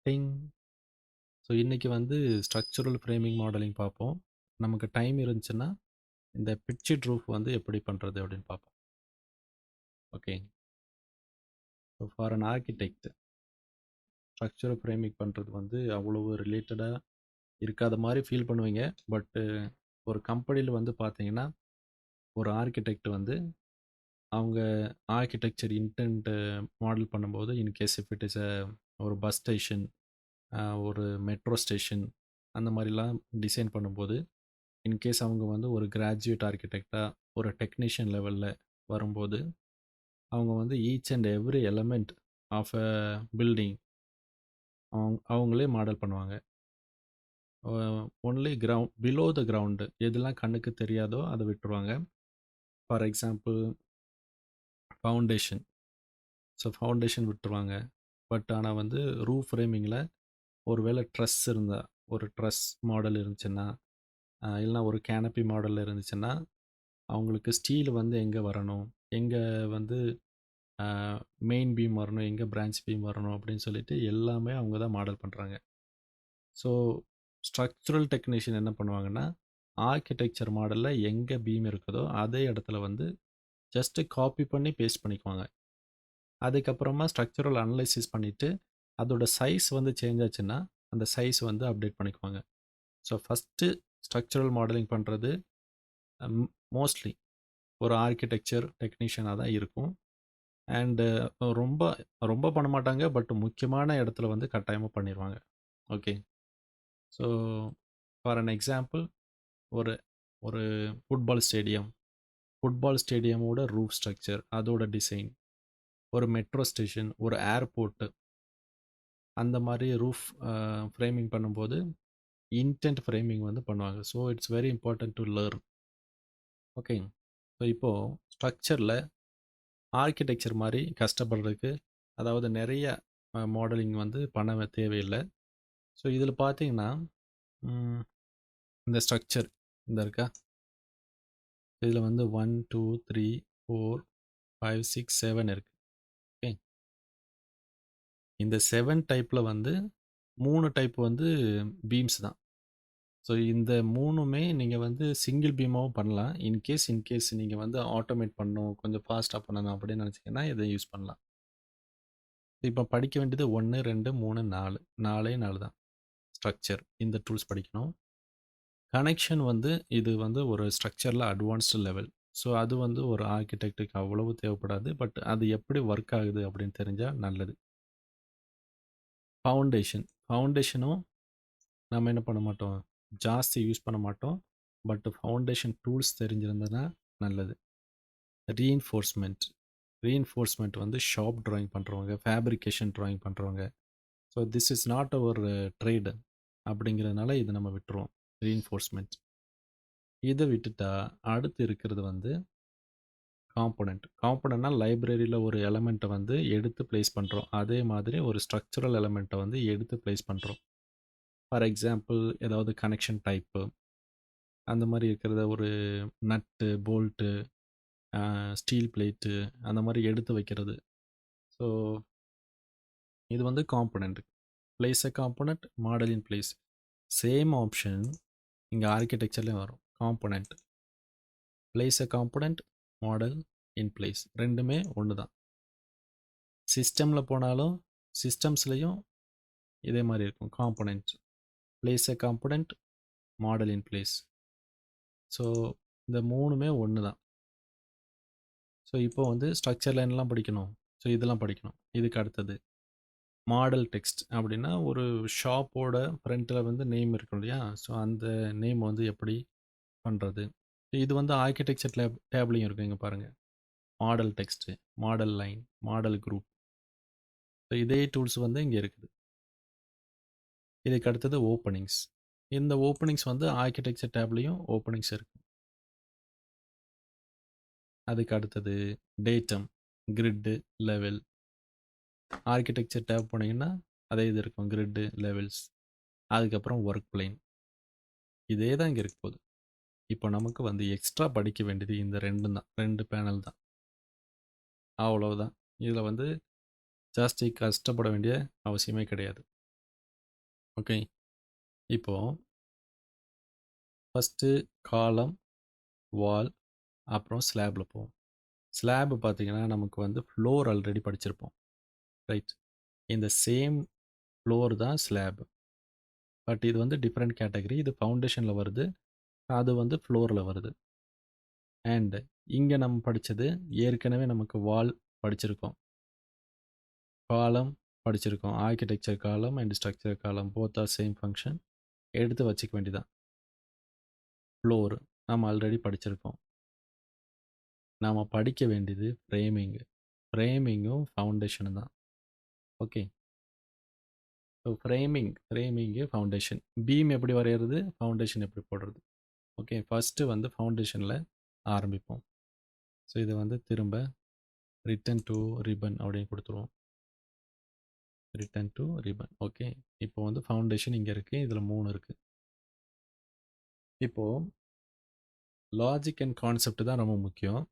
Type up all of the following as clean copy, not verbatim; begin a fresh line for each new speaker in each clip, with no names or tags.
டிங். So இன்னைக்கு வந்து structural framing modelling பார்ப்போம். நமக்கு டைம் இருந்துச்சுன்னா, இந்த பிட்ச்டு ரூஃப் வந்து எப்படி பண்ணுறது அப்படின்னு பார்ப்போம். Okay. So for an architect structural framing பண்ணுறது வந்து அவ்வளவு ரிலேட்டடாக இருக்காத மாதிரி ஃபீல் பண்ணுவீங்க. பட்டு ஒரு கம்பெனியில் வந்து பார்த்தீங்கன்னா, ஒரு ஆர்கிடெக்ட் வந்து அவங்க ஆர்கிடெக்சர் இன்டென்ட் மாடல் பண்ணும்போது, இன்கேஸ் இஃப் இட் இஸ் ஒரு பஸ் ஸ்டேஷன், ஒரு மெட்ரோ ஸ்டேஷன் அந்த மாதிரிலாம் டிசைன் பண்ணும்போது, இன்கேஸ் அவங்க வந்து ஒரு கிராஜுவேட் ஆர்கிடெக்டாக ஒரு டெக்னீஷியன் லெவலில் வரும்போது, அவங்க வந்து each and every element of a building அவங்களே மாடல் பண்ணுவாங்க. ஒன்லி பிலோ த கிரவுண்டு எதெல்லாம் கண்ணுக்கு தெரியாதோ அதை விட்டுருவாங்க. For example foundation. So foundation விட்டுருவாங்க. பட் ஆனால் வந்து ரூஃப் ஃப்ரேமிங்கில் ஒருவேளை ட்ரஸ் இருந்தால், ஒரு ட்ரஸ் மாடல் இருந்துச்சுன்னா, இல்லைனா ஒரு கேனப்பி மாடல் இருந்துச்சுன்னா, அவங்களுக்கு ஸ்டீல் வந்து எங்கே வரணும், எங்கே வந்து மெயின் பீம் வரணும், எங்கே பிரான்ச் பீம் வரணும் அப்படின்னு சொல்லிட்டு எல்லாமே அவங்க தான் மாடல் பண்ணுறாங்க. ஸோ ஸ்ட்ரக்சரல் டெக்னீஷியன் என்ன பண்ணுவாங்கன்னா, ஆர்கிடெக்சர் மாடலில் எங்கே பீம் இருக்குதோ அதே இடத்துல வந்து ஜஸ்ட்டு காப்பி பண்ணி பேஸ்ட் பண்ணிக்குவாங்க. அதுக்கப்புறமா ஸ்ட்ரக்சரல் அனலைசிஸ் பண்ணிவிட்டு அதோட சைஸ் வந்து சேஞ்ச் ஆச்சுன்னா அந்த சைஸ் வந்து அப்டேட் பண்ணிக்குவாங்க. ஸோ ஃபஸ்ட்டு ஸ்ட்ரக்சரல் மாடலிங் பண்ணுறது மோஸ்ட்லி ஒரு ஆர்கிடெக்சர் டெக்னீஷியனாக தான் இருக்கும். அண்டு ரொம்ப ரொம்ப பண்ண மாட்டாங்க. பட் முக்கியமான இடத்துல வந்து கட்டாயமாக பண்ணிடுவாங்க. Okay. So for an example, ஒரு ஒரு ஃபுட்பால் ஸ்டேடியமோட ரூஃப் ஸ்ட்ரக்சர், அதோட டிசைன், ஒரு மெட்ரோ ஸ்டேஷன், ஒரு ஏர்போர்ட்டு, அந்த மாதிரி ரூஃப் ஃப்ரேமிங் பண்ணும்போது இன்டென்ட் ஃப்ரேமிங் வந்து பண்ணுவாங்க. So it's very important to learn. Okay. So இப்போது ஸ்ட்ரக்சரில் ஆர்கிடெக்சர் மாதிரி கஷ்டப்படுறதுக்கு, அதாவது நிறைய மாடலிங் வந்து பண்ண தேவையில்லை. ஸோ இதில் பார்த்தீங்கன்னா, இந்த ஸ்ட்ரக்சர் இந்த இருக்கா, இதில் வந்து 1 2 3 4 5 6 7 இருக்குது. ஓகே. இந்த 7 டைப்பில் வந்து 3 டைப் வந்து பீம்ஸ் தான். ஸோ இந்த 3மே நீங்கள் வந்து சிங்கிள் பீமாகவும் பண்ணலாம். இன்கேஸ் நீங்கள் வந்து ஆட்டோமேட் பண்ணணும், கொஞ்சம் ஃபாஸ்ட்டாக பண்ணணும் அப்படின்னு நினச்சிங்கன்னா இதை யூஸ் பண்ணலாம். இப்போ படிக்க வேண்டியது 1 2 3 4 4 தான் ஸ்ட்ரக்சர். இந்த டூல்ஸ் படிக்கணும். கனெக்ஷன் வந்து இது வந்து ஒரு ஸ்ட்ரக்சரில் அட்வான்ஸ்டு லெவல். ஸோ அது வந்து ஒரு ஆர்கிடெக்ட்டுக்கு அவ்வளவு தேவைப்படாது. பட் அது எப்படி ஒர்க் ஆகுது அப்படின்னு தெரிஞ்சால் நல்லது. ஃபவுண்டேஷனும் நம்ம என்ன பண்ண மாட்டோம், ஜாஸ்தி யூஸ் பண்ண மாட்டோம். பட் ஃபவுண்டேஷன் டூல்ஸ் தெரிஞ்சிருந்ததுன்னா நல்லது. ரீஎன்ஃபோர்ஸ்மெண்ட் வந்து ஷாப் ட்ராயிங் பண்ணுறவங்க, ஃபேப்ரிகேஷன் ட்ராயிங் பண்ணுறவங்க. So this is not our trade அப்படிங்கிறதுனால இதை நம்ம விட்டுருவோம். ரீஎன்ஃபோர்ஸ்மெண்ட் இதை விட்டுட்டா அடுத்து இருக்கிறது வந்து காம்பனண்ட்னா லைப்ரரியில் ஒரு எலமெண்ட்டை வந்து எடுத்து ப்ளேஸ் பண்ணுறோம். அதே மாதிரி ஒரு ஸ்ட்ரக்சரல் எலமெண்ட்டை வந்து எடுத்து ப்ளேஸ் பண்ணுறோம். ஃபார் எக்ஸாம்பிள், ஏதாவது கனெக்ஷன் டைப்பு அந்த மாதிரி இருக்கிறத ஒரு நட்டு, போல்ட்டு, ஸ்டீல் பிளேட்டு அந்த மாதிரி எடுத்து வைக்கிறது. ஸோ இது வந்து component. Place a component, model in place. Same option இங்கே ஆர்கிடெக்சர்லேயும் வரும். Component, place a component, model in place, ரெண்டுமே ஒன்று தான். சிஸ்டமில் போனாலும் சிஸ்டம்ஸ்லேயும் இதே மாதிரி இருக்கும். Component, place a component, model in place. So இந்த மூணுமே ஒன்று தான். ஸோ இப்போ வந்து ஸ்ட்ரக்சர் லைன்லாம் படிக்கணும். ஸோ இதெல்லாம் படிக்கணும். இதுக்கு அடுத்தது மாடல் டெக்ஸ்ட் அப்படின்னா, ஒரு ஷாப்போட ஃப்ரண்ட்டில் வந்து நேம் இருக்கும் இல்லையா? ஸோ அந்த நேம் வந்து எப்படி பண்ணுறது? இது வந்து ஆர்கிடெக்சர் டேப்லையும் இருக்குது. இங்கே பாருங்கள், model text, model line, model group. So இதே டூல்ஸ் வந்து இங்கே இருக்குது. இதுக்கு அடுத்தது ஓப்பனிங்ஸ். இந்த ஓப்பனிங்ஸ் வந்து ஆர்கிடெக்சர் டேப்லையும் ஓப்பனிங்ஸ் இருக்குது. அதுக்கு அடுத்தது டேட்டம், கிரிட்டு, லெவல். ஆர்கிடெக்சர் டேப் போனீங்கன்னா அதே இது இருக்கும், கிரிட்டு, லெவல்ஸ். அதுக்கப்புறம் ஒர்க் பிளேன். இதே தான் இங்கே இருக்க போகுது. இப்போ நமக்கு வந்து எக்ஸ்ட்ரா படிக்க வேண்டியது இந்த 2 தான். 2 பேனல் தான். அவ்வளவுதான். இதில் வந்து ஜாஸ்தி கஷ்டப்பட வேண்டிய அவசியமே கிடையாது. ஓகே. இப்போ ஃபஸ்ட்டு காலம், வால், அப்புறம் ஸ்லாப்ல போவோம். ஸ்லாப் பார்த்தீங்கன்னா, நமக்கு வந்து ஃப்ளோர் ஆல்ரெடி படிச்சிருப்போம். ரைட். இந்த சேம் ஃப்ளோர் தான் ஸ்லாப். பட் இது வந்து டிஃபரெண்ட் கேட்டகரி. இது ஃபவுண்டேஷன்ல வருது. அது வந்து ஃப்ளோர்ல வருது. அண்ட் இங்க நம்ம படிச்சது ஏற்கனவே நமக்கு வால் படிச்சிருக்கோம். காலம் படிச்சிருக்கோம். ஆர்க்கிடெக்சர் காலம் அண்ட் ஸ்ட்ரக்சர் காலம் போத் ஆர் சேம் ஃபங்க்ஷன். எடுத்து வச்சுக்க வேண்டியதான். ஃப்ளோர் நம்ம ஆல்ரெடி படிச்சிருக்கோம். நாம படிக்க வேண்டியது ஃப்ரேமிங். ஃப்ரேமிங்கும் ஃபவுண்டேஷனும் தான். Okay. So framing foundation. Beam எப்படி வரையறது? ஃபவுண்டேஷன் எப்படி போடுறது? ஓகே. ஃபஸ்ட்டு வந்து ஃபவுண்டேஷனில் ஆரம்பிப்போம். ஸோ இதை வந்து திரும்ப ரிட்டன் டு ரிப்பன் அப்படின்னு கொடுத்துருவோம். Return to ribbon. ஓகே. இப்போ வந்து ஃபவுண்டேஷன் இங்கே இருக்குது. இதில் 3 இருக்குது. இப்போது லாஜிக் அண்ட் கான்செப்ட் தான் ரொம்ப முக்கியம்.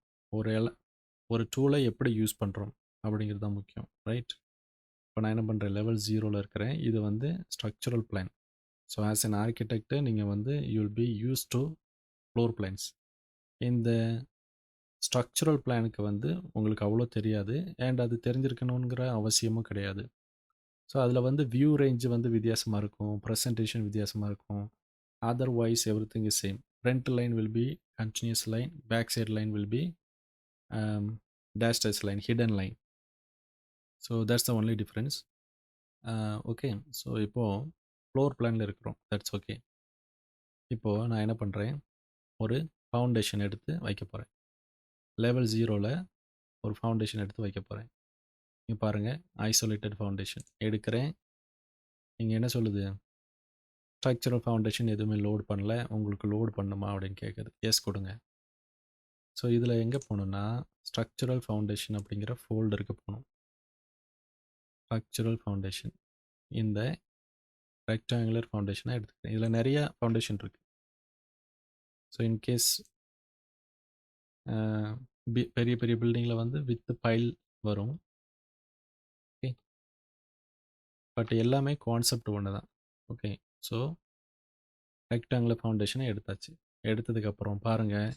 ஒரு டூலை எப்படி யூஸ் பண்ணுறோம் அப்படிங்கிறது தான் முக்கியம். ரைட். இப்போ நான் என்ன பண்ணுறேன், லெவல் 0ல் இருக்கிறேன். இது வந்து structural plan. So as an architect நீங்கள் வந்து you will be use to floor plans. இந்த ஸ்ட்ரக்சரல் பிளானுக்கு வந்து உங்களுக்கு அவ்வளோ தெரியாது அண்ட் அது தெரிஞ்சிருக்கணுங்கிற அவசியமும் கிடையாது. ஸோ அதில் வந்து வியூ ரேஞ்சு வந்து வித்தியாசமாக இருக்கும், ப்ரெசன்டேஷன் வித்தியாசமாக இருக்கும். Otherwise every thing is same. Front line will be continuous line, back side line will be dashed line, hidden line. So that's the only difference. Okay. So இப்போது floor பிளானில் இருக்கிறோம். That's okay. இப்போது நான் என்ன பண்ணுறேன், ஒரு ஃபவுண்டேஷன் எடுத்து வைக்க போகிறேன். லெவல் 0ல் ஒரு ஃபவுண்டேஷன் எடுத்து வைக்க போகிறேன். இங்கே பாருங்கள், ஐசோலேட்டட் ஃபவுண்டேஷன் எடுக்கிறேன். இங்கே என்ன சொல்லுது, ஸ்ட்ரக்சரல் ஃபவுண்டேஷன் எதுவுமே லோட் பண்ணல, உங்களுக்கு லோட் பண்ணுமா அப்படின்னு கேட்குது. எஸ் கொடுங்க. ஸோ இதில் எங்கே போகணுன்னா, ஸ்ட்ரக்சரல் ஃபவுண்டேஷன் அப்படிங்கிற ஃபோல்டருக்கு போகணும். ஸ்ட்ரக்சரல் ஃபவுண்டேஷன், இந்த ரெக்டாங்குலர் ஃபவுண்டேஷனை எடுத்துக்கிறேன். இதில் நிறைய ஃபவுண்டேஷன் இருக்குது. ஸோ இன்கேஸ் பெரிய பெரிய பில்டிங்கில் வந்து வித் பைல் வரும். ஓகே. பட் எல்லாமே கான்செப்ட் ஒன்று தான். ஓகே. ஸோ ரெக்டாங்குலர் ஃபவுண்டேஷனை எடுத்தாச்சு. எடுத்ததுக்கப்புறம் பாருங்கள்,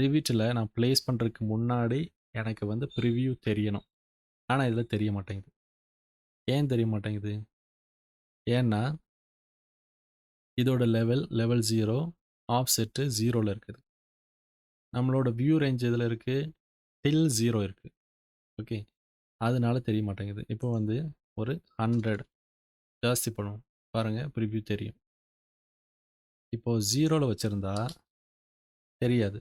ரிவிட்டில் நான் ப்ளேஸ் பண்ணுறதுக்கு முன்னாடி எனக்கு வந்து ப்ரிவ்யூ தெரியணும். ஆனால் இதில் தெரிய மாட்டேங்குது. ஏன் தெரிய மாட்டேங்குது? ஏன்னா இதோட லெவல் 0, ஆஃப்செட்டு 0ல் இருக்குது. நம்மளோட வியூ ரேஞ்ச் இதில் இருக்குது, டில் 0 இருக்குது. ஓகே. அதனால தெரிய மாட்டேங்குது. இப்போ வந்து ஒரு 100 ஜாஸ்தி பண்ணுவோம். பாருங்கள், ப்ரிவ்யூ தெரியும். இப்போது 0ல் வச்சுருந்தா தெரியாது.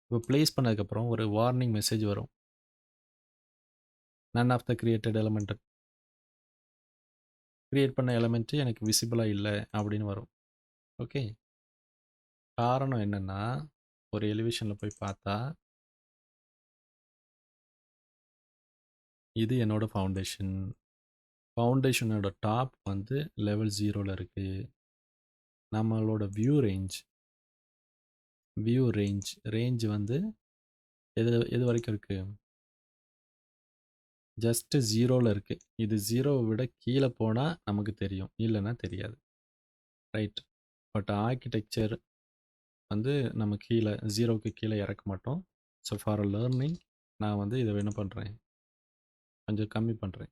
இப்போ ப்ளேஸ் பண்ணதுக்கப்புறம் ஒரு வார்னிங் மெசேஜ் வரும். None of the created element, create பண்ண எலமெண்ட்டு எனக்கு விசிபிளாக இல்லை அப்படின்னு வரும். ஓகே. காரணம் என்னென்னா, ஒரு எலிவேஷனில் போய் பார்த்தா இது என்னோட ஃபவுண்டேஷன். ஃபவுண்டேஷனோட டாப் வந்து லெவல் 0ல் இருக்குது. நம்மளோட வியூ ரேஞ்ச் வந்து எது வரைக்கும் இருக்குது? ஜஸ்ட்டு 0ல் இருக்குது. இது 0வை விட கீழே போனால் நமக்கு தெரியும், இல்லைன்னா தெரியாது. ரைட். பட் ஆர்கிடெக்சர் வந்து நம்ம கீழே 0க்கு கீழே இறக்க மாட்டோம். ஸோ ஃபார் லேர்னிங் நான் வந்து இதை என்ன பண்ணுறேன், கொஞ்சம் கம்மி பண்ணுறேன்.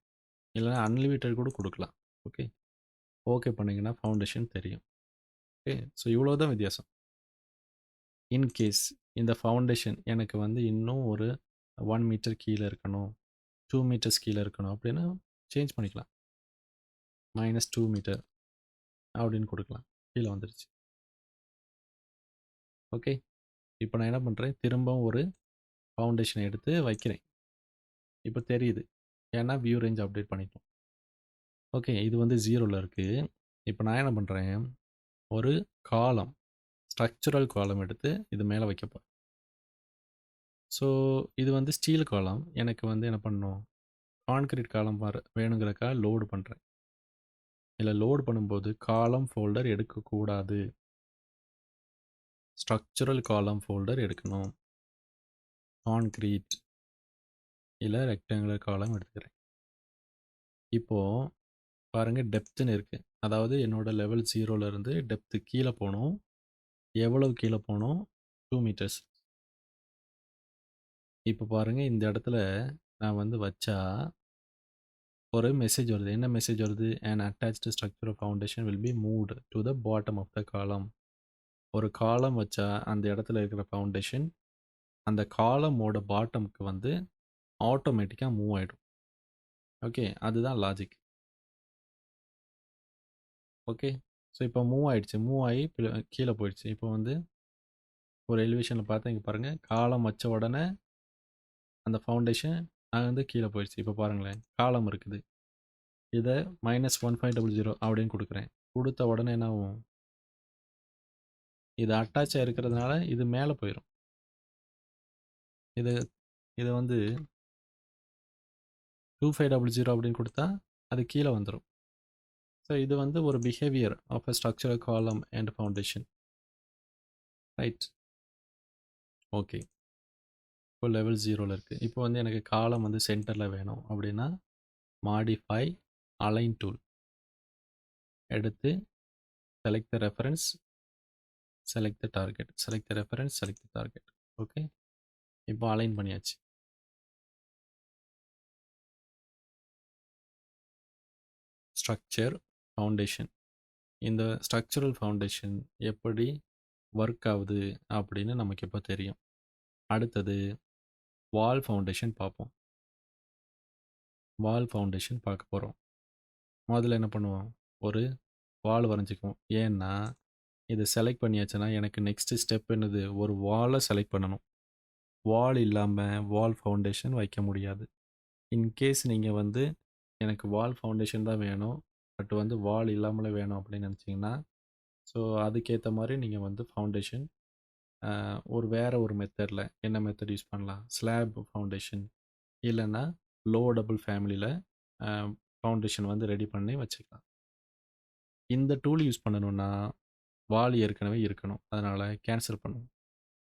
இல்லைனா அன்லிமிட்டட் கூட கொடுக்கலாம். ஓகே. ஓகே பண்ணிங்கன்னா ஃபவுண்டேஷன் தெரியும். ஓகே. ஸோ இவ்வளோ தான் வித்தியாசம். இன்கேஸ் இந்த ஃபவுண்டேஷன் எனக்கு வந்து இன்னும் ஒரு 1 மீட்டர் கீழே இருக்கணும், 2 மீட்டர்ஸ் கீழே இருக்கணும் அப்படின்னா சேஞ்ச் பண்ணிக்கலாம். -2 மீட்டர் அப்படின்னு கொடுக்கலாம். கீழே வந்துருச்சு. ஓகே. இப்போ நான் என்ன பண்ணுறேன், திரும்பவும் ஒரு ஃபவுண்டேஷனை எடுத்து வைக்கிறேன். இப்போ தெரியுது, ஏன்னா வியூ ரேஞ்ச் அப்டேட் பண்ணிட்டோம். ஓகே. இது வந்து 0ல் இருக்குது. இப்போ நான் என்ன பண்ணுறேன், ஒரு காலம், ஸ்ட்ரக்சரல் காலம் எடுத்து இது மேலே வைக்க போகிறேன். ஸோ இது வந்து ஸ்டீல் காலம். எனக்கு வந்து என்ன பண்ணணும், கான்கிரீட் காலம் வேணுங்கிறக்காக லோடு பண்ணுறேன். இல்லை லோடு பண்ணும்போது காலம் ஃபோல்டர் எடுக்கக்கூடாது, ஸ்ட்ரக்சரல் காலம் ஃபோல்டர் எடுக்கணும். கான்கிரீட் இல்லை ரெக்டாங்குலர் காலம் எடுத்துக்கிறேன். இப்போது பாருங்க டெப்த்ன்னு இருக்கு. அதாவது என்னோட லெவல் 0ல இருந்து டெப்த் கீழ போணும். எவ்வளவு கீழ போணும்? 2 மீட்டர்ஸ். இப்ப பாருங்க இந்த இடத்துல நான் வந்து வச்சா ஒரு மெசேஜ் வருது. என்ன மெசேஜ் வருது? "An attached structural foundation will be moved to the bottom of the column." ஒரு காலம் வச்சா அந்த இடத்துல இருக்கிற ஃபவுண்டேஷன் அந்த காலமோட பாட்டம்க்கு வந்து ஆட்டோமேட்டிக்கா மூவ் ஆயிடும். ஓகே. அதுதான் லாஜிக். ஓகே. ஸோ இப்போ மூவ் ஆயிடுச்சு. மூவ் ஆகி கீழ போயிடுச்சு. இப்போ வந்து ஒரு எலிவேஷன்ல பார்த்தா இங்க பாருங்க. காலம் வச்ச உடனே அந்த ஃபவுண்டேஷன் வந்து கீழ போயிடுச்சு. இப்போ பாருங்களேன். காலம் இருக்குது. இத -1500 அப்படின்னு குடுக்குறேன். குடுத்த உடனே என்ன ஆகும்? இது அட்டாச்சா இருக்கிறதுனால இது மேல போயிரும். இது இத வந்து 2500 அப்படின்னு குடுத்தா அது கீழ வந்துரும். ஸோ இது வந்து ஒரு behaviour of a structural column and foundation. Right. Okay. இப்போ லெவல் 0ல இருக்கு. இப்போ வந்து எனக்கு காலம் வந்து சென்டர்ல வேணும் அப்படின்னா, மாடிஃபை அலைன் டூல் எடுத்து select the reference, select the target, select the reference, select the target. Okay. இப்போ அலைன் பண்ணியாச்சு. Structure, foundation. இந்த ஸ்ட்ரக்சரல் ஃபவுண்டேஷன் எப்படி ஒர்க் ஆகுது அப்படின்னு நமக்கு இப்போ தெரியும். அடுத்தது வால் ஃபவுண்டேஷன் பார்ப்போம். வால் ஃபவுண்டேஷன் பார்க்க போறோம். முதல்ல என்ன பண்ணுவோம்? ஒரு வால் வரைஞ்சிக்குவோம். ஏன்னா, இத செலக்ட் பண்ணியாச்சுன்னா, எனக்கு நெக்ஸ்ட் ஸ்டெப் என்னது? ஒரு வால செலக்ட் பண்ணணும். வால் இல்லாம வால் ஃபவுண்டேஷன் வைக்க முடியாது. இன்கேஸ் நீங்க வந்து எனக்கு வால் ஃபவுண்டேஷன் தான் வேணும். பட் வந்து வால் இல்லாமலே வேணும் அப்படின்னு நினச்சிங்கன்னா, ஸோ அதுக்கேத்த மாரி நீங்க வந்து ஃபவுண்டேஷன் ஒரு வேற ஒரு மெத்தட்ல என்ன மெத்தட் யூஸ் பண்ணலாம்? ஸ்லாப் ஃபவுண்டேஷன் இல்லன்னா லோடபுள் ஃபேமிலில அ ஃபவுண்டேஷன் வந்து ரெடி பண்ணி வச்சுக்கலாம். இந்த டூல் யூஸ் பண்ணணும்னா, வால் ஏற்கனவே இருக்கணும். அதனால கேன்சல் பண்ணுவோம்.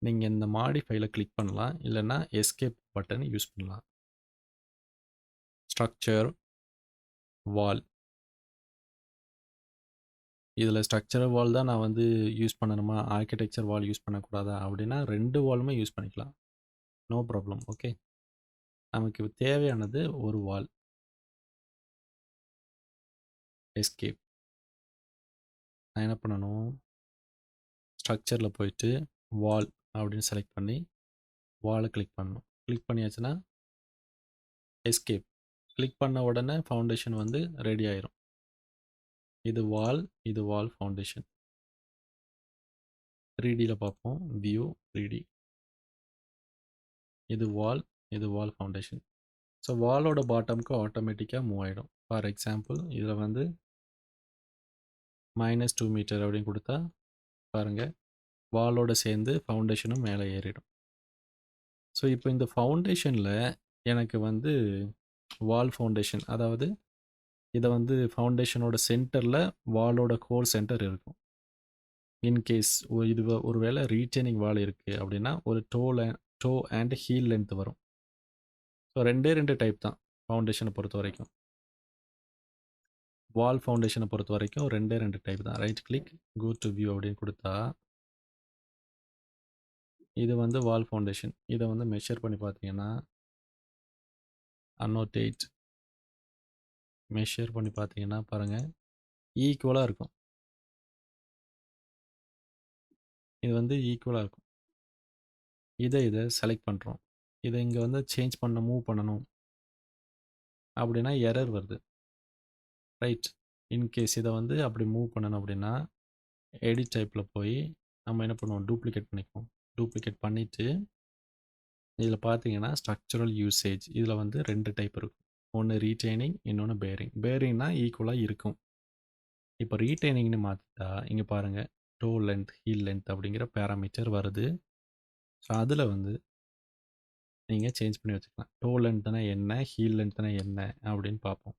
நீங்க இந்த மாடிஃபைல கிளிக் பண்ணலாம். இல்லன்னா எஸ்கேப் பட்டன் யூஸ் பண்ணலாம். ஸ்ட்ரக்சர், வால். இதில ஸ்ட்ரக்சரல் வால் தான் நான் வந்து யூஸ் பண்ணணுமா? ஆர்க்கிடெக்சர் வால் யூஸ் பண்ணக்கூடாதா? அப்படின்னா 2 வாலுமே யூஸ் பண்ணிக்கலாம். No problem. ஓகே. நமக்கு தேவையானது ஒரு வால். எஸ்கேப். நான் என்ன பண்ணணும்? ஸ்ட்ரக்சர்ல போயிட்டு வால் அப்படின்னு செலக்ட் பண்ணி, வால கிளிக் பண்ணணும். கிளிக் பண்ணியாச்சுன்னா, எஸ்கேப். கிளிக் பண்ண உடனே ஃபவுண்டேஷன் வந்து ரெடி ஆயிரும். இது வால் ஃபவுண்டேஷன். 3Dல பார்ப்போம். View 3D. இது வால் ஃபவுண்டேஷன். ஸோ வாலோட பாட்டம்க்கு ஆட்டோமேட்டிக்கா மூவ் ஆயிடும். ஃபார் எக்ஸாம்பிள் இதில வந்து -2 மீட்டர் அப்படின்னு குடுத்தா, பாருங்க வாலோட சேர்ந்து ஃபவுண்டேஷனும் மேல ஏறிடும். ஸோ இப்போ இந்த ஃபவுண்டேஷன்ல எனக்கு வந்து வால் ஃபவுண்டேஷன் அதாவது இத வந்து ஃபவுண்டேஷனோட சென்டர்ல வாலோட கோர் சென்டர் இருக்கும். இன்கேஸ் இது ஒரு வேளை ரீட்டெய்னிங் வால் இருக்கு அப்படின்னா, ஒரு டோ அண்ட் ஹீல் லென்த் வரும். ஸோ 2 டைப் தான் ஃபவுண்டேஷன பொறுத்தவரைக்கும். வால் ஃபவுண்டேஷன பொறுத்தவரைக்கும் 2 டைப் தான். ரைட் கிளிக், கோ டூ வியூ அப்படின்னு குடுத்தா, இது வந்து வால் ஃபவுண்டேஷன். இத வந்து மெஷர் பண்ணி பார்த்தீங்கன்னா, அன்னோடேட் மெஷர் பண்ணி பார்த்தீங்கன்னா பாருங்க, ஈக்குவலா இருக்கும். இது வந்து ஈக்குவலா இருக்கும். இத செலக்ட் பண்றோம். இத இங்க வந்து சேஞ்ச் மூவ் பண்ணணும் அப்படின்னா எரர் வருது. ரைட். இன்கேஸ் இத வந்து அப்படி மூவ் பண்ணணும் அப்படின்னா, எடிட் டைப்ல போய் நம்ம என்ன பண்ணுவோம்? டூப்ளிகேட் பண்ணிக்குவோம். டூப்ளிகேட் பண்ணிட்டு, இதில பார்த்தீங்கன்னா ஸ்ட்ரக்சரல் யூசேஜ் இதில வந்து 2 டைப் இருக்கும். ஒண்ணு ரீட்டெய்னிங், இன்னொன்னு பேரிங். பேரிங்னா ஈக்குவலா இருக்கும். இப்போ ரீட்டெய்னிங்ன்னு மாத்திட்டா, இங்க பாருங்க டோ லென்த், ஹீல் லென்த் அப்படிங்கிற பேராமீட்டர் வருது. ஸோ அதில வந்து நீங்க சேஞ்ச் பண்ணி வச்சுக்கலாம். டோ லென்த்னா என்ன? ஹீல் லென்த்னா என்ன? அப்படின்னு பார்ப்போம்.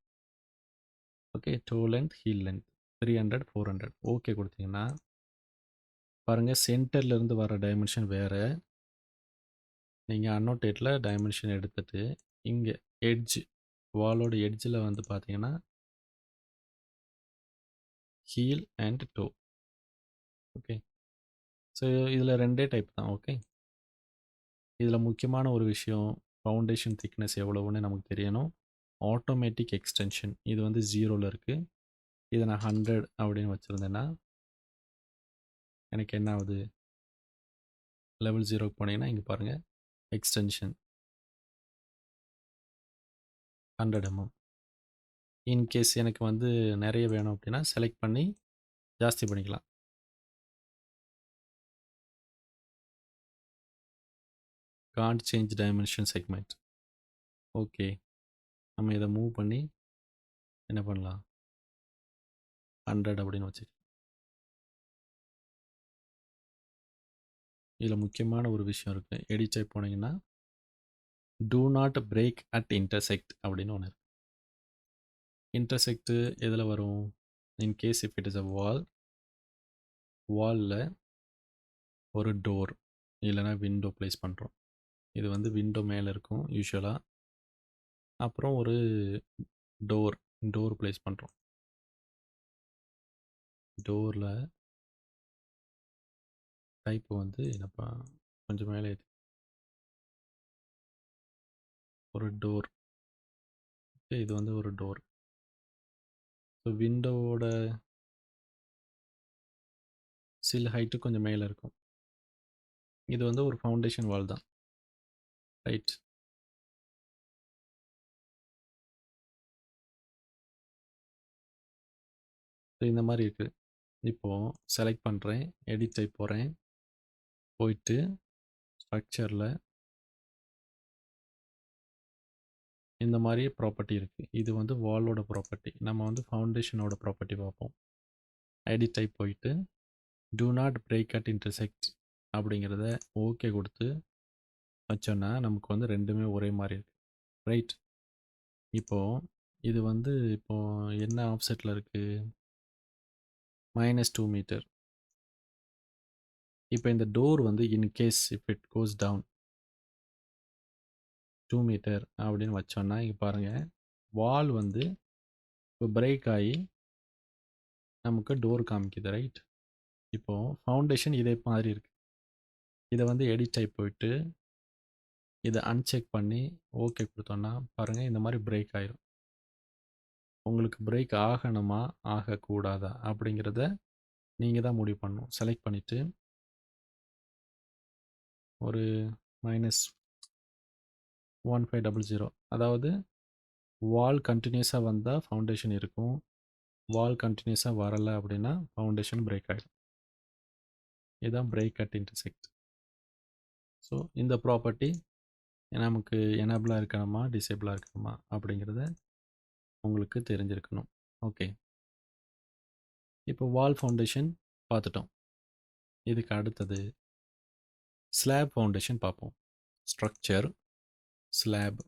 Okay. Toe length, heel length 300, 400 okay குடுத்தீங்கன்னா, பாருங்க சென்டர்ல இருந்து வர டைமென்ஷன் வேற. நீங்க அன்னோடேட்ல டைமென்ஷன் எடுத்துட்டு, இங்க எட்ஜ் வாலோட எட்ஜ்ல வந்து பார்த்தீங்கன்னா, heel and toe. Okay. So இதில் 2 டைப் தான். ஓகே. இதில் முக்கியமான ஒரு விஷயம், ஃபவுண்டேஷன் திக்னஸ் எவ்வளவுன்னு நமக்கு தெரியணும். ஆட்டோமேட்டிக் எக்ஸ்டென்ஷன் இது வந்து 0ல் இருக்குது. இதை நான் 100 அப்படின்னு வச்சுருந்தேன்னா எனக்கு என்ன ஆகுது, லெவல் 0க்கு போனீங்கன்னா இங்கே பாருங்கள், எக்ஸ்டென்ஷன் 100 mm. இன்கேஸ் எனக்கு வந்து நிறைய வேணும் அப்படின்னா செலக்ட் பண்ணி ஜாஸ்தி பண்ணிக்கலாம். Can't change dimension segment. Okay, நம்ம இதை மூவ் பண்ணி என்ன பண்ணலாம், 100 அப்படின்னு வச்சுக்கலாம். இதில் முக்கியமான ஒரு விஷயம் இருக்குது. எடிட் டைப் போனீங்கன்னா do not break at intersect அப்படின்னு ஒன்று இருக்குது. இன்டர்செக்ட் எதில் வரும், in case if it is a வாலில் ஒரு டோர் இல்லைனா விண்டோ ப்ளேஸ் பண்ணுறோம். இது வந்து விண்டோ மேலே இருக்கும் யூஸ்வலாக. அப்புறம் ஒரு டோர் ப்ளேஸ் பண்ணுறோம். டோரில் டைப்பு வந்து என்னப்பா கொஞ்சம் மேலே ஒரு டோர். இது வந்து ஒரு டோர். ஸோ விண்டோவோட சில் ஹைட்டு கொஞ்சம் மேலே இருக்கும். இது வந்து ஒரு ஃபவுண்டேஷன் வால் தான், ரைட். ஸோ இந்த மாதிரி இருக்குது. இப்போது செலக்ட் பண்ணுறேன், எடிட் டைப் போகிறேன், போயிட்டு ஸ்ட்ரக்சரில் இந்த மாதிரி ப்ராப்பர்ட்டி இருக்குது. இது வந்து வாலோட ப்ராப்பர்ட்டி. நம்ம வந்து ஃபவுண்டேஷனோட ப்ராப்பர்ட்டி பார்ப்போம். எடிட் டைப் போயிட்டு do not break at intersect அப்படிங்கிறத ஓகே கொடுத்து வச்சோன்னா நமக்கு வந்து ரெண்டுமே ஒரே மாதிரி இருக்குது, ரைட். இப்போது இது வந்து இப்போது என்ன ஆஃப்செட்டில் இருக்குது, -2 மீட்டர். இப்போ இந்த டோர் வந்து in case if it goes down 2 metre அப்படின்னு வச்சோன்னா இங்கே பாருங்கள், வால் வந்து இப்போ பிரேக் ஆகி நமக்கு டோர் காமிக்குது, ரைட். இப்போது ஃபவுண்டேஷன் இதே மாதிரி இருக்குது. இதை வந்து எடிட் டைப் போயிட்டு இதை அன்செக் பண்ணி ஓகே கொடுத்தோன்னா பாருங்கள் இந்த மாதிரி பிரேக் ஆயிரும். உங்களுக்கு பிரேக் ஆகணுமா ஆகக்கூடாதா அப்படிங்கிறத நீங்கள் தான் முடிவு பண்ணணும். செலக்ட் பண்ணிவிட்டு ஒரு -1500, அதாவது வால் கண்டினியூஸாக வந்தால் ஃபவுண்டேஷன் இருக்கும், வால் கண்டினியூஸாக வரலை அப்படின்னா ஃபவுண்டேஷன் பிரேக் ஆகிடும். இதுதான் பிரேக் அட் இன்டர்செக்ட். ஸோ இந்த ப்ராப்பர்ட்டி நமக்கு எனேபிளாக இருக்கணுமா டிசேபிளாக இருக்கணுமா அப்படிங்கிறத உங்களுக்கு தெரிஞ்சிருக்கணும். ஓகே, இப்போ வால் ஃபவுண்டேஷன் பார்த்துட்டோம். இதுக்கு அடுத்தது ஸ்லாப் ஃபவுண்டேஷன் பார்ப்போம். Structure, slab,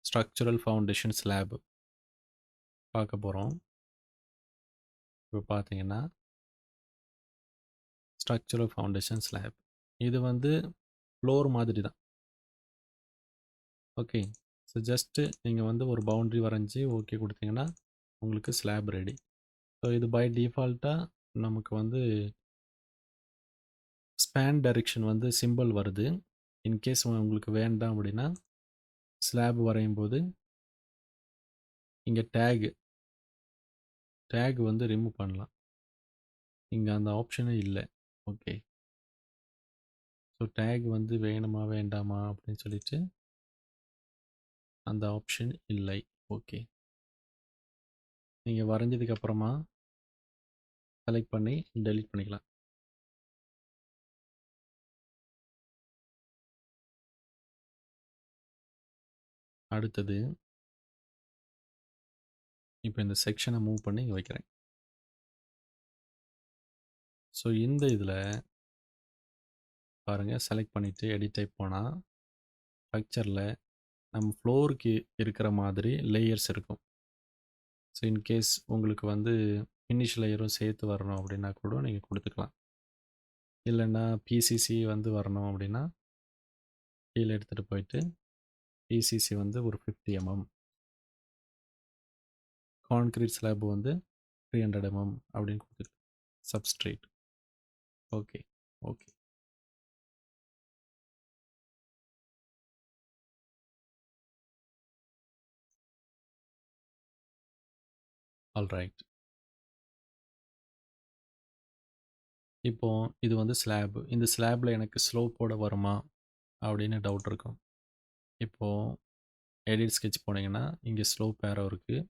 structural foundation slab பார்க்க போகிறோம். இப்போ பார்த்தீங்கன்னா ஸ்ட்ரக்சரல் ஃபவுண்டேஷன் ஸ்லாப் இது வந்து ஃப்ளோர் மாதிரி தான். ஓகே, ஸோ ஜஸ்ட்டு நீங்கள் வந்து ஒரு பவுண்ட்ரி வரைஞ்சி ஓகே கொடுத்தீங்கன்னா உங்களுக்கு ஸ்லாப் ரெடி. ஸோ இது பை டிஃபால்ட்டாக நமக்கு வந்து ஸ்பேன் டைரெக்ஷன் வந்து சிம்பிள் வருது. இன்கேஸ் உங்களுக்கு வேண்டாம் அப்படின்னா ஸ்லாப் வரையும் போது இங்கே டேக் வந்து ரிமூவ் பண்ணலாம். இங்கே அந்த ஆப்ஷனே இல்லை. ஓகே, ஸோ டேக் வந்து வேணுமா வேண்டாமா அப்படின்னு சொல்லிட்டு அந்த ஆப்ஷன் இல்லை. ஓகே, நீங்கள் வரைஞ்சதுக்கப்புறமா செலக்ட் பண்ணி டெலீட் பண்ணிக்கலாம். அடுத்தது இப்போ இந்த செக்ஷனை மூவ் பண்ணி இங்கே வைக்கிறேன். ஸோ இந்த இதில் பாருங்கள், செலக்ட் பண்ணிவிட்டு எடிட் டைப் போனால் ஸ்ட்ரக்சரில் நம்ம ஃப்ளோருக்கு இருக்கிற மாதிரி லேயர்ஸ் இருக்கும். ஸோ இன்கேஸ் உங்களுக்கு வந்து ஃபினிஷ் லேயரும் சேர்த்து வரணும் அப்படின்னா கூட நீங்கள் கொடுத்துக்கலாம். இல்லைன்னா பிசிசி வந்து வரணும் அப்படின்னா கீழே எடுத்துகிட்டு போயிட்டு பிசிசி வந்து ஒரு 50 mm, கான்க்ரீட் ஸ்லாப் வந்து 300 அப்படின்னு கொடுத்துருக்கு. சப்ஸ்ட்ரேட். Okay, okay. ஆல்ரைட். இப்போ இது வந்து ஸ்லாப். இந்த ஸ்லாப்ல எனக்கு ஸ்லோப்போட வருமா அப்படின்னு டவுட் இருக்கும். இப்போ எடிட் ஸ்கெட்ச் போனீங்கன்னா இங்கே ஸ்லோப் ஏரோ இருக்குது,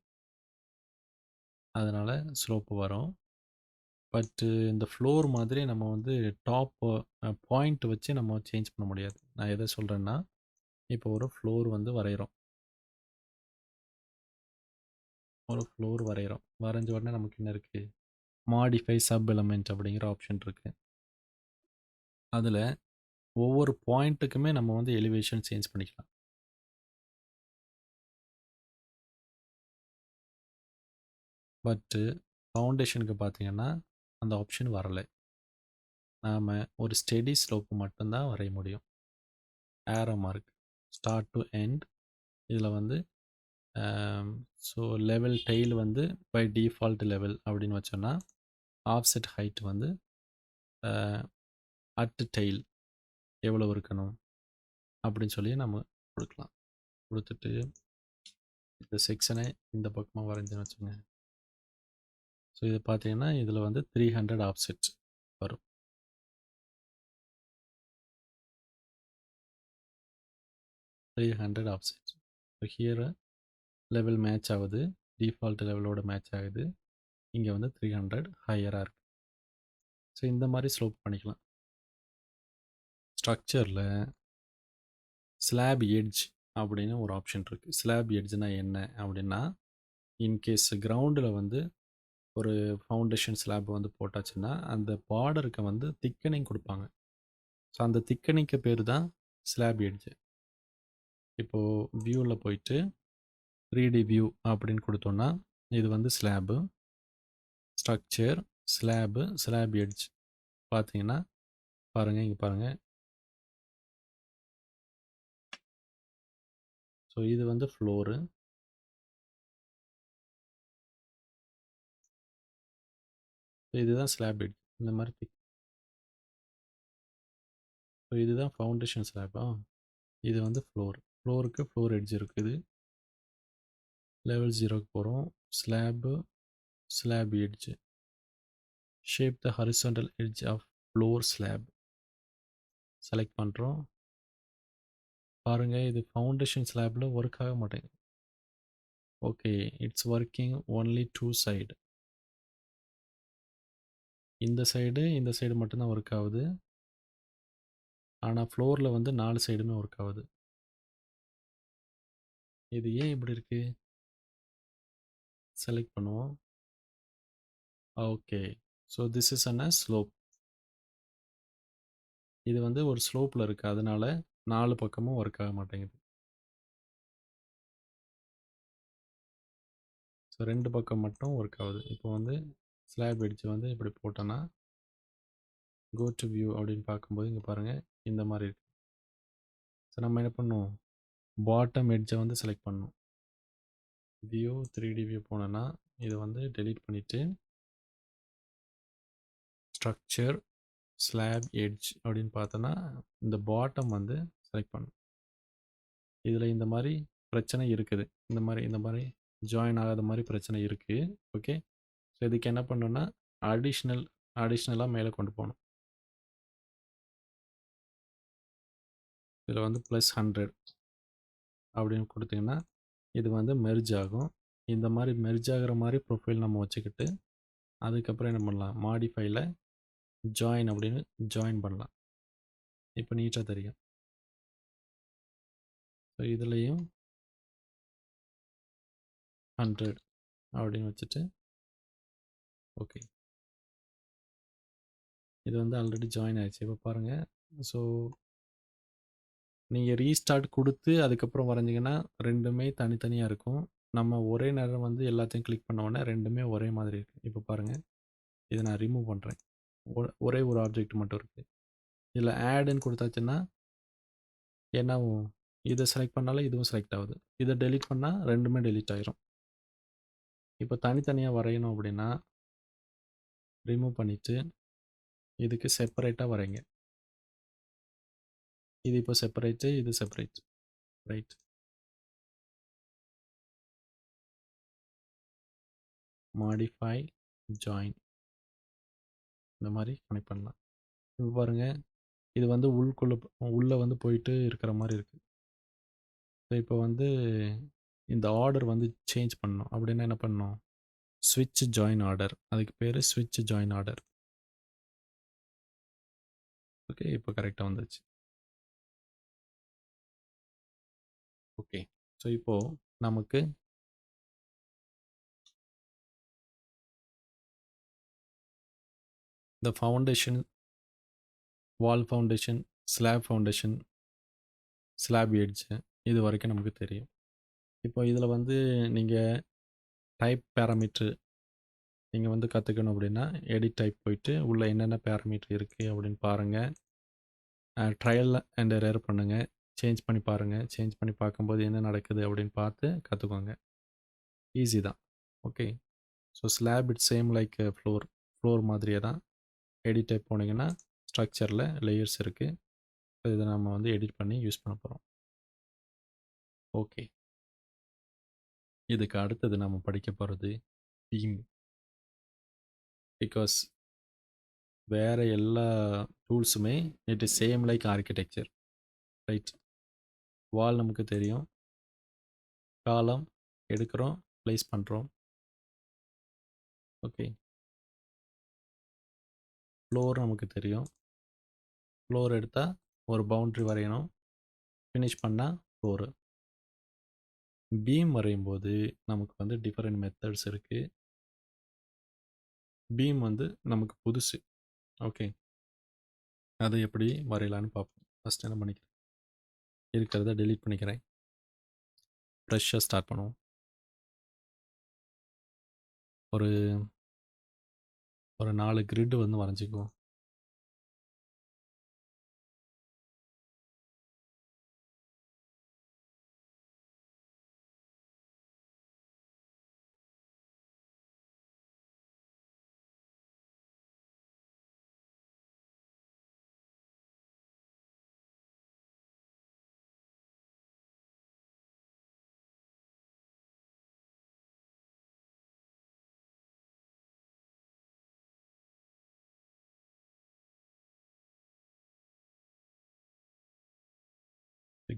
அதனால் ஸ்லோப்பு வரும். பட்டு இந்த ஃப்ளோர் மாதிரி நம்ம வந்து டாப் பாயிண்ட் வச்சு நம்ம சேஞ்ச் பண்ண முடியாது. நான் எதை சொல்கிறேன்னா, இப்போ ஒரு ஃப்ளோர் வந்து வரைகிறோம். ஒரு ஃப்ளோர் வரைகிறோம். வரைஞ்ச உடனே நமக்கு என்ன இருக்குது, மாடிஃபை சப் எலமெண்ட் அப்படிங்கிற ஆப்ஷன் இருக்குது. அதில் ஒவ்வொரு பாயிண்ட்டுக்குமே நம்ம வந்து எலிவேஷன் சேஞ்ச் பண்ணிக்கலாம். பட்டு ஃபவுண்டேஷனுக்கு பார்த்தீங்கன்னா அந்த ஆப்ஷன் வரலை. நாம் ஒரு ஸ்டெடி ஸ்லோப்பு மட்டும்தான் வரைய முடியும். Arrow mark start to end. இதில் வந்து ஸோ லெவல் டெய்ல் வந்து பை டிஃபால்ட் லெவல் அப்படின்னு வச்சோன்னா, ஆஃப்செட் ஹைட் வந்து அட் டெய்ல் எவ்வளோ இருக்கணும் அப்படின்னு சொல்லி நம்ம கொடுக்கலாம். கொடுத்துட்டு இந்த செக்ஷனை இந்த பக்கமாக வரைஞ்சேன்னு வச்சுங்க. ஸோ இது பார்த்தீங்கன்னா இதில் வந்து 300 ஆஃப்செட் வரும். Offset. So here level match ஆகுது, டிஃபால்ட் லெவலோட மேட்ச் ஆகுது. இங்கே வந்து 300 ஹையராக இருக்குது. ஸோ இந்த மாதிரி ஸ்லோப் பண்ணிக்கலாம். ஸ்ட்ரக்சரில் ஸ்லாப் எட்ஜ் அப்படின்னு ஒரு ஆப்ஷன் இருக்குது. ஸ்லாப் எட்ஜ்னால் என்ன அப்படின்னா, இன்கேஸ் கிரவுண்டில் வந்து ஒரு ஃபவுண்டேஷன் ஸ்லாப் வந்து போட்டாச்சுன்னா அந்த பார்டருக்கு வந்து திக்கனிங் கொடுப்பாங்க. ஸோ அந்த திக்கனிங்க்கு பேர் தான் ஸ்லாப் எட்ஜ். இப்போது வியூவில் போயிட்டு 3D வியூ அப்படின்னு கொடுத்தோன்னா இது வந்து slab, structure, slab, slab edge. பார்த்தீங்கன்னா பாருங்கள், இங்கே பாருங்கள். ஸோ இது வந்து ஃப்ளோரு, இதுதான் ஸ்லாப் எட்ஜ். இந்த மாதிரி திக். ஸோ இதுதான் ஃபவுண்டேஷன் ஸ்லாபா, இது வந்து ஃப்ளோருக்கு ஃப்ளோர் எட்ஜ் இருக்குது. லெவல் 0க்கு போகிறோம். Slab, slab edge. Shape the horizontal edge of floor slab select பண்ணுறோம். பாருங்கள், இது ஃபவுண்டேஷன் ஸ்லாபில் ஒர்க் ஆக மாட்டேங்குது. Okay, its working only 2 side. இந்த சைடு மட்டும்தான் ஒர்க் ஆகுது. ஆனால் ஃப்ளோரில் வந்து 4 சைடுமே ஒர்க் ஆகுது. இது ஏன் இப்படி இருக்குது? செலக்ட் பண்ணுவோம். Okay, so this is an slope. இது வந்து ஒரு ஸ்லோப்பில் இருக்குது, அதனால 4 பக்கமும் ஒர்க் ஆக மாட்டேங்குது. ஸோ 2 பக்கம் மட்டும் ஒர்க் ஆகுது. இப்போ வந்து ஸ்லாப் எட்ஜ் வந்து இப்படி போட்டோன்னா கோ டு வியூ அப்படின்னு பார்க்கும்போது இங்கே பாருங்கள் இந்த மாதிரி இருக்குது. ஸோ நம்ம என்ன பண்ணணும், பாட்டம் எட்ஜை வந்து செலக்ட் பண்ணணும். வியூ 3D வியூ போனோன்னா இதை வந்து டெலீட் பண்ணிவிட்டு ஸ்ட்ரக்சர் ஸ்லாப் எட்ஜ் அப்படின்னு பார்த்தோன்னா இந்த பாட்டம் வந்து செலக்ட் பண்ணணும். இதில் இந்த மாதிரி பிரச்சனை இருக்குது. இந்த மாதிரி ஜாயின் ஆகாத மாதிரி பிரச்சனை இருக்குது. ஓகே, ஸோ இதுக்கு என்ன பண்ணணும்னா அடிஷ்னலாக மேலே கொண்டு போகணும். இதில் வந்து +100 அப்படின்னு கொடுத்தீங்கன்னா இது வந்து மெர்ஜ் ஆகும். இந்த மாதிரி மெர்ஜ் ஆகிற மாதிரி ப்ரொஃபைல் நம்ம வச்சுக்கிட்டு அதுக்கப்புறம் என்ன பண்ணலாம், மாடிஃபைல ஜாயின் அப்படின்னு ஜாயின் பண்ணலாம். இப்போ நீட்டாக தெரியும். ஸோ இதுலேயும் 100 அப்படின்னு வச்சுட்டு ஓகே, இது வந்து ஆல்ரெடி ஜாயின் ஆயிடுச்சு. இப்போ பாருங்கள், ஸோ நீங்கள் ரீஸ்டார்ட் கொடுத்து அதுக்கப்புறம் வரைஞ்சிங்கன்னா ரெண்டுமே தனித்தனியாக இருக்கும். நம்ம ஒரே நேரம் வந்து எல்லாத்தையும் கிளிக் பண்ண உடனே ரெண்டுமே ஒரே மாதிரி இருக்குது. இப்போ பாருங்கள், இதை நான் ரிமூவ் பண்ணுறேன். ஒரே ஒரு ஆப்ஜெக்ட் மட்டும் இருக்குது. இதில் ஆடுன்னு கொடுத்தாச்சுன்னா என்னாகும், இதை செலக்ட் பண்ணாலும் இதுவும் செலக்ட் ஆகுது. இதை டெலீட் பண்ணால் ரெண்டுமே டெலீட் ஆயிரும். இப்போ தனித்தனியாக வரையணும் அப்படின்னா ரிமூவ் பண்ணிவிட்டு இதுக்கு செப்பரேட்டாக வரைங்க. இது இப்போ செப்பரேட்டு, இது செப்பரேட். ரைட். Modify, join. இந்த மாதிரி கனெக்ட் பண்ணலாம். இப்போ பாருங்கள், இது வந்து உள்ளே வந்து போயிட்டு இருக்கிற மாதிரி இருக்குது. ஸோ இப்போ வந்து இந்த ஆர்டர் வந்து சேஞ்ச் பண்ணணும். அப்படின்னா என்ன பண்ணணும்? ஸ்விட்ச் ஜாயின் ஆர்டர். அதுக்கு பேர் ஸ்விட்ச் ஜாயின் ஆர்டர். ஓகே, இப்போ கரெக்டாக வந்துச்சு. ஓகே, ஸோ இப்போது நமக்கு இந்த ஃபவுண்டேஷன், வால் ஃபவுண்டேஷன், ஃபவுண்டேஷன், ஸ்லாப் எட்ஜ் இது வரைக்கும் நமக்கு தெரியும். இப்போ இதில் வந்து நீங்கள் டைப் பேராமீட்ரு நீங்கள் வந்து கற்றுக்கணும் அப்படின்னா எடிட் டைப் போயிட்டு உள்ளே என்னென்ன பேராமீட்டர் இருக்குது அப்படின்னு பாருங்கள். ட்ரையல் அண்ட் எரர் பண்ணுங்கள். சேஞ்ச் பண்ணி பாருங்கள். சேஞ்ச் பண்ணி பார்க்கும்போது என்ன நடக்குது அப்படின்னு பார்த்து கற்றுக்கோங்க. ஈஸி தான். Okay, so slab it same like floor மாதிரியே தான். எடிட் டைப் போனீங்கன்னா ஸ்ட்ரக்சரில் லேயர்ஸ் இருக்குது. இதை நம்ம வந்து எடிட் பண்ணி யூஸ் பண்ண போகிறோம். ஓகே, இதுக்கு அடுத்தது நம்ம படிக்க போகிறது பீம். பிகாஸ் வேறு எல்லா டூல்ஸுமே it is same like architecture. Right. Wall நமக்கு தெரியும். காலம் எடுக்கிறோம், ப்ளேஸ் பண்ணுறோம். ஓகே, ஃப்ளோர் நமக்கு தெரியும். ஃப்ளோர் எடுத்தால் ஒரு பவுண்ட்ரி வரையணும். ஃபினிஷ் பண்ணால் ஃப்ளோரு. பீம் வரையும் போது நமக்கு வந்து டிஃப்ரெண்ட் மெத்தட்ஸ் இருக்குது. பீம் வந்து நமக்கு புதுசு. ஓகே, அதை எப்படி வரையலான்னு பார்ப்போம். ஃபஸ்ட் என்ன பண்ணிக்கிறேன், இருக்கிறத டெலீட் பண்ணிக்கிறேன். ஃப்ரெஷ்ஷாக ஸ்டார்ட் பண்ணுவோம். ஒரு 4 கிரிட் வந்து வரைஞ்சிக்குவோம்.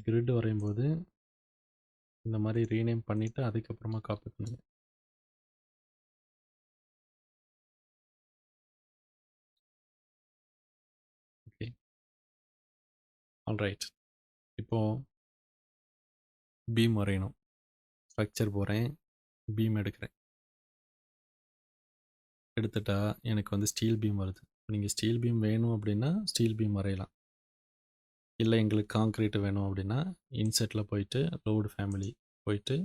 கிரிட் வரையும் போது இந்த மாதிரி ரீநேம் பண்ணிவிட்டு அதுக்கப்புறமா காப்பி பண்ணுங்கள். Okay, alright. இப்போது பீம் வரையணும். ஸ்ட்ரக்சர் போகிறேன், பீம் எடுக்கிறேன். எடுத்துட்டா எனக்கு வந்து ஸ்டீல் பீம் வருது. நீங்கள் ஸ்டீல் பீம் வேணும் அப்படின்னா ஸ்டீல் பீம் வரையலாம். இல்லை எங்களுக்கு காங்க்ரீட் வேணும் அப்படின்னா இன்செட்டில் போயிட்டு லோடு ஃபேமிலி போயிட்டு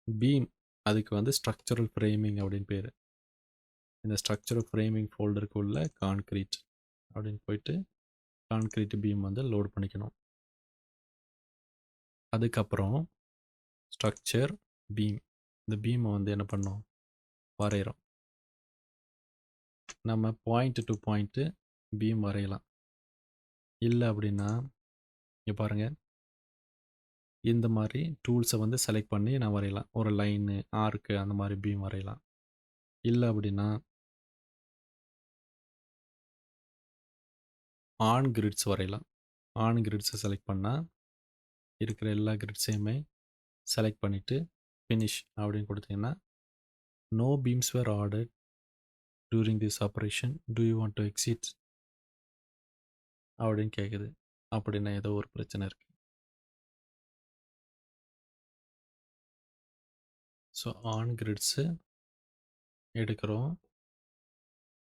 பீம், அதுக்கு வந்து ஸ்ட்ரக்சரல் ஃப்ரேமிங் அப்படின்னு பேர். இந்த ஸ்ட்ரக்சரல் ஃப்ரேமிங் ஃபோல்டருக்கு உள்ள கான்க்ரீட் அப்படின்னு போயிட்டு கான்க்ரீட் பீம் வந்து லோட் பண்ணிக்கணும். அதுக்கப்புறம் ஸ்ட்ரக்சர் பீம், இந்த பீமை வந்து என்ன பண்ணோம், வரைகிறோம். நம்ம பாயிண்ட் டு பாயிண்ட்டு பீம் வரையலாம். இல்லை அப்படின்னா இங்கே பாருங்கள், இந்த மாதிரி டூல்ஸை வந்து செலக்ட் பண்ணி நான் வரையலாம். ஒரு லைனு, ஆர்க்கு அந்த மாதிரி பீம் வரையலாம். இல்லை அப்படின்னா ஆன் கிரிட்ஸ் வரையலாம். ஆன் கிரிட்ஸை செலக்ட் பண்ணால் இருக்கிற எல்லா கிரிட்ஸையுமே செலக்ட் பண்ணிவிட்டு ஃபினிஷ் அப்படின்னு கொடுத்தீங்கன்னா no beams were ordered during this operation, do you want to exit அப்படின்னு கேட்குது. அப்படின்னா ஏதோ ஒரு பிரச்சனை இருக்குது. ஸோ ஆன் கிரிட்ஸு எடுக்கிறோம்,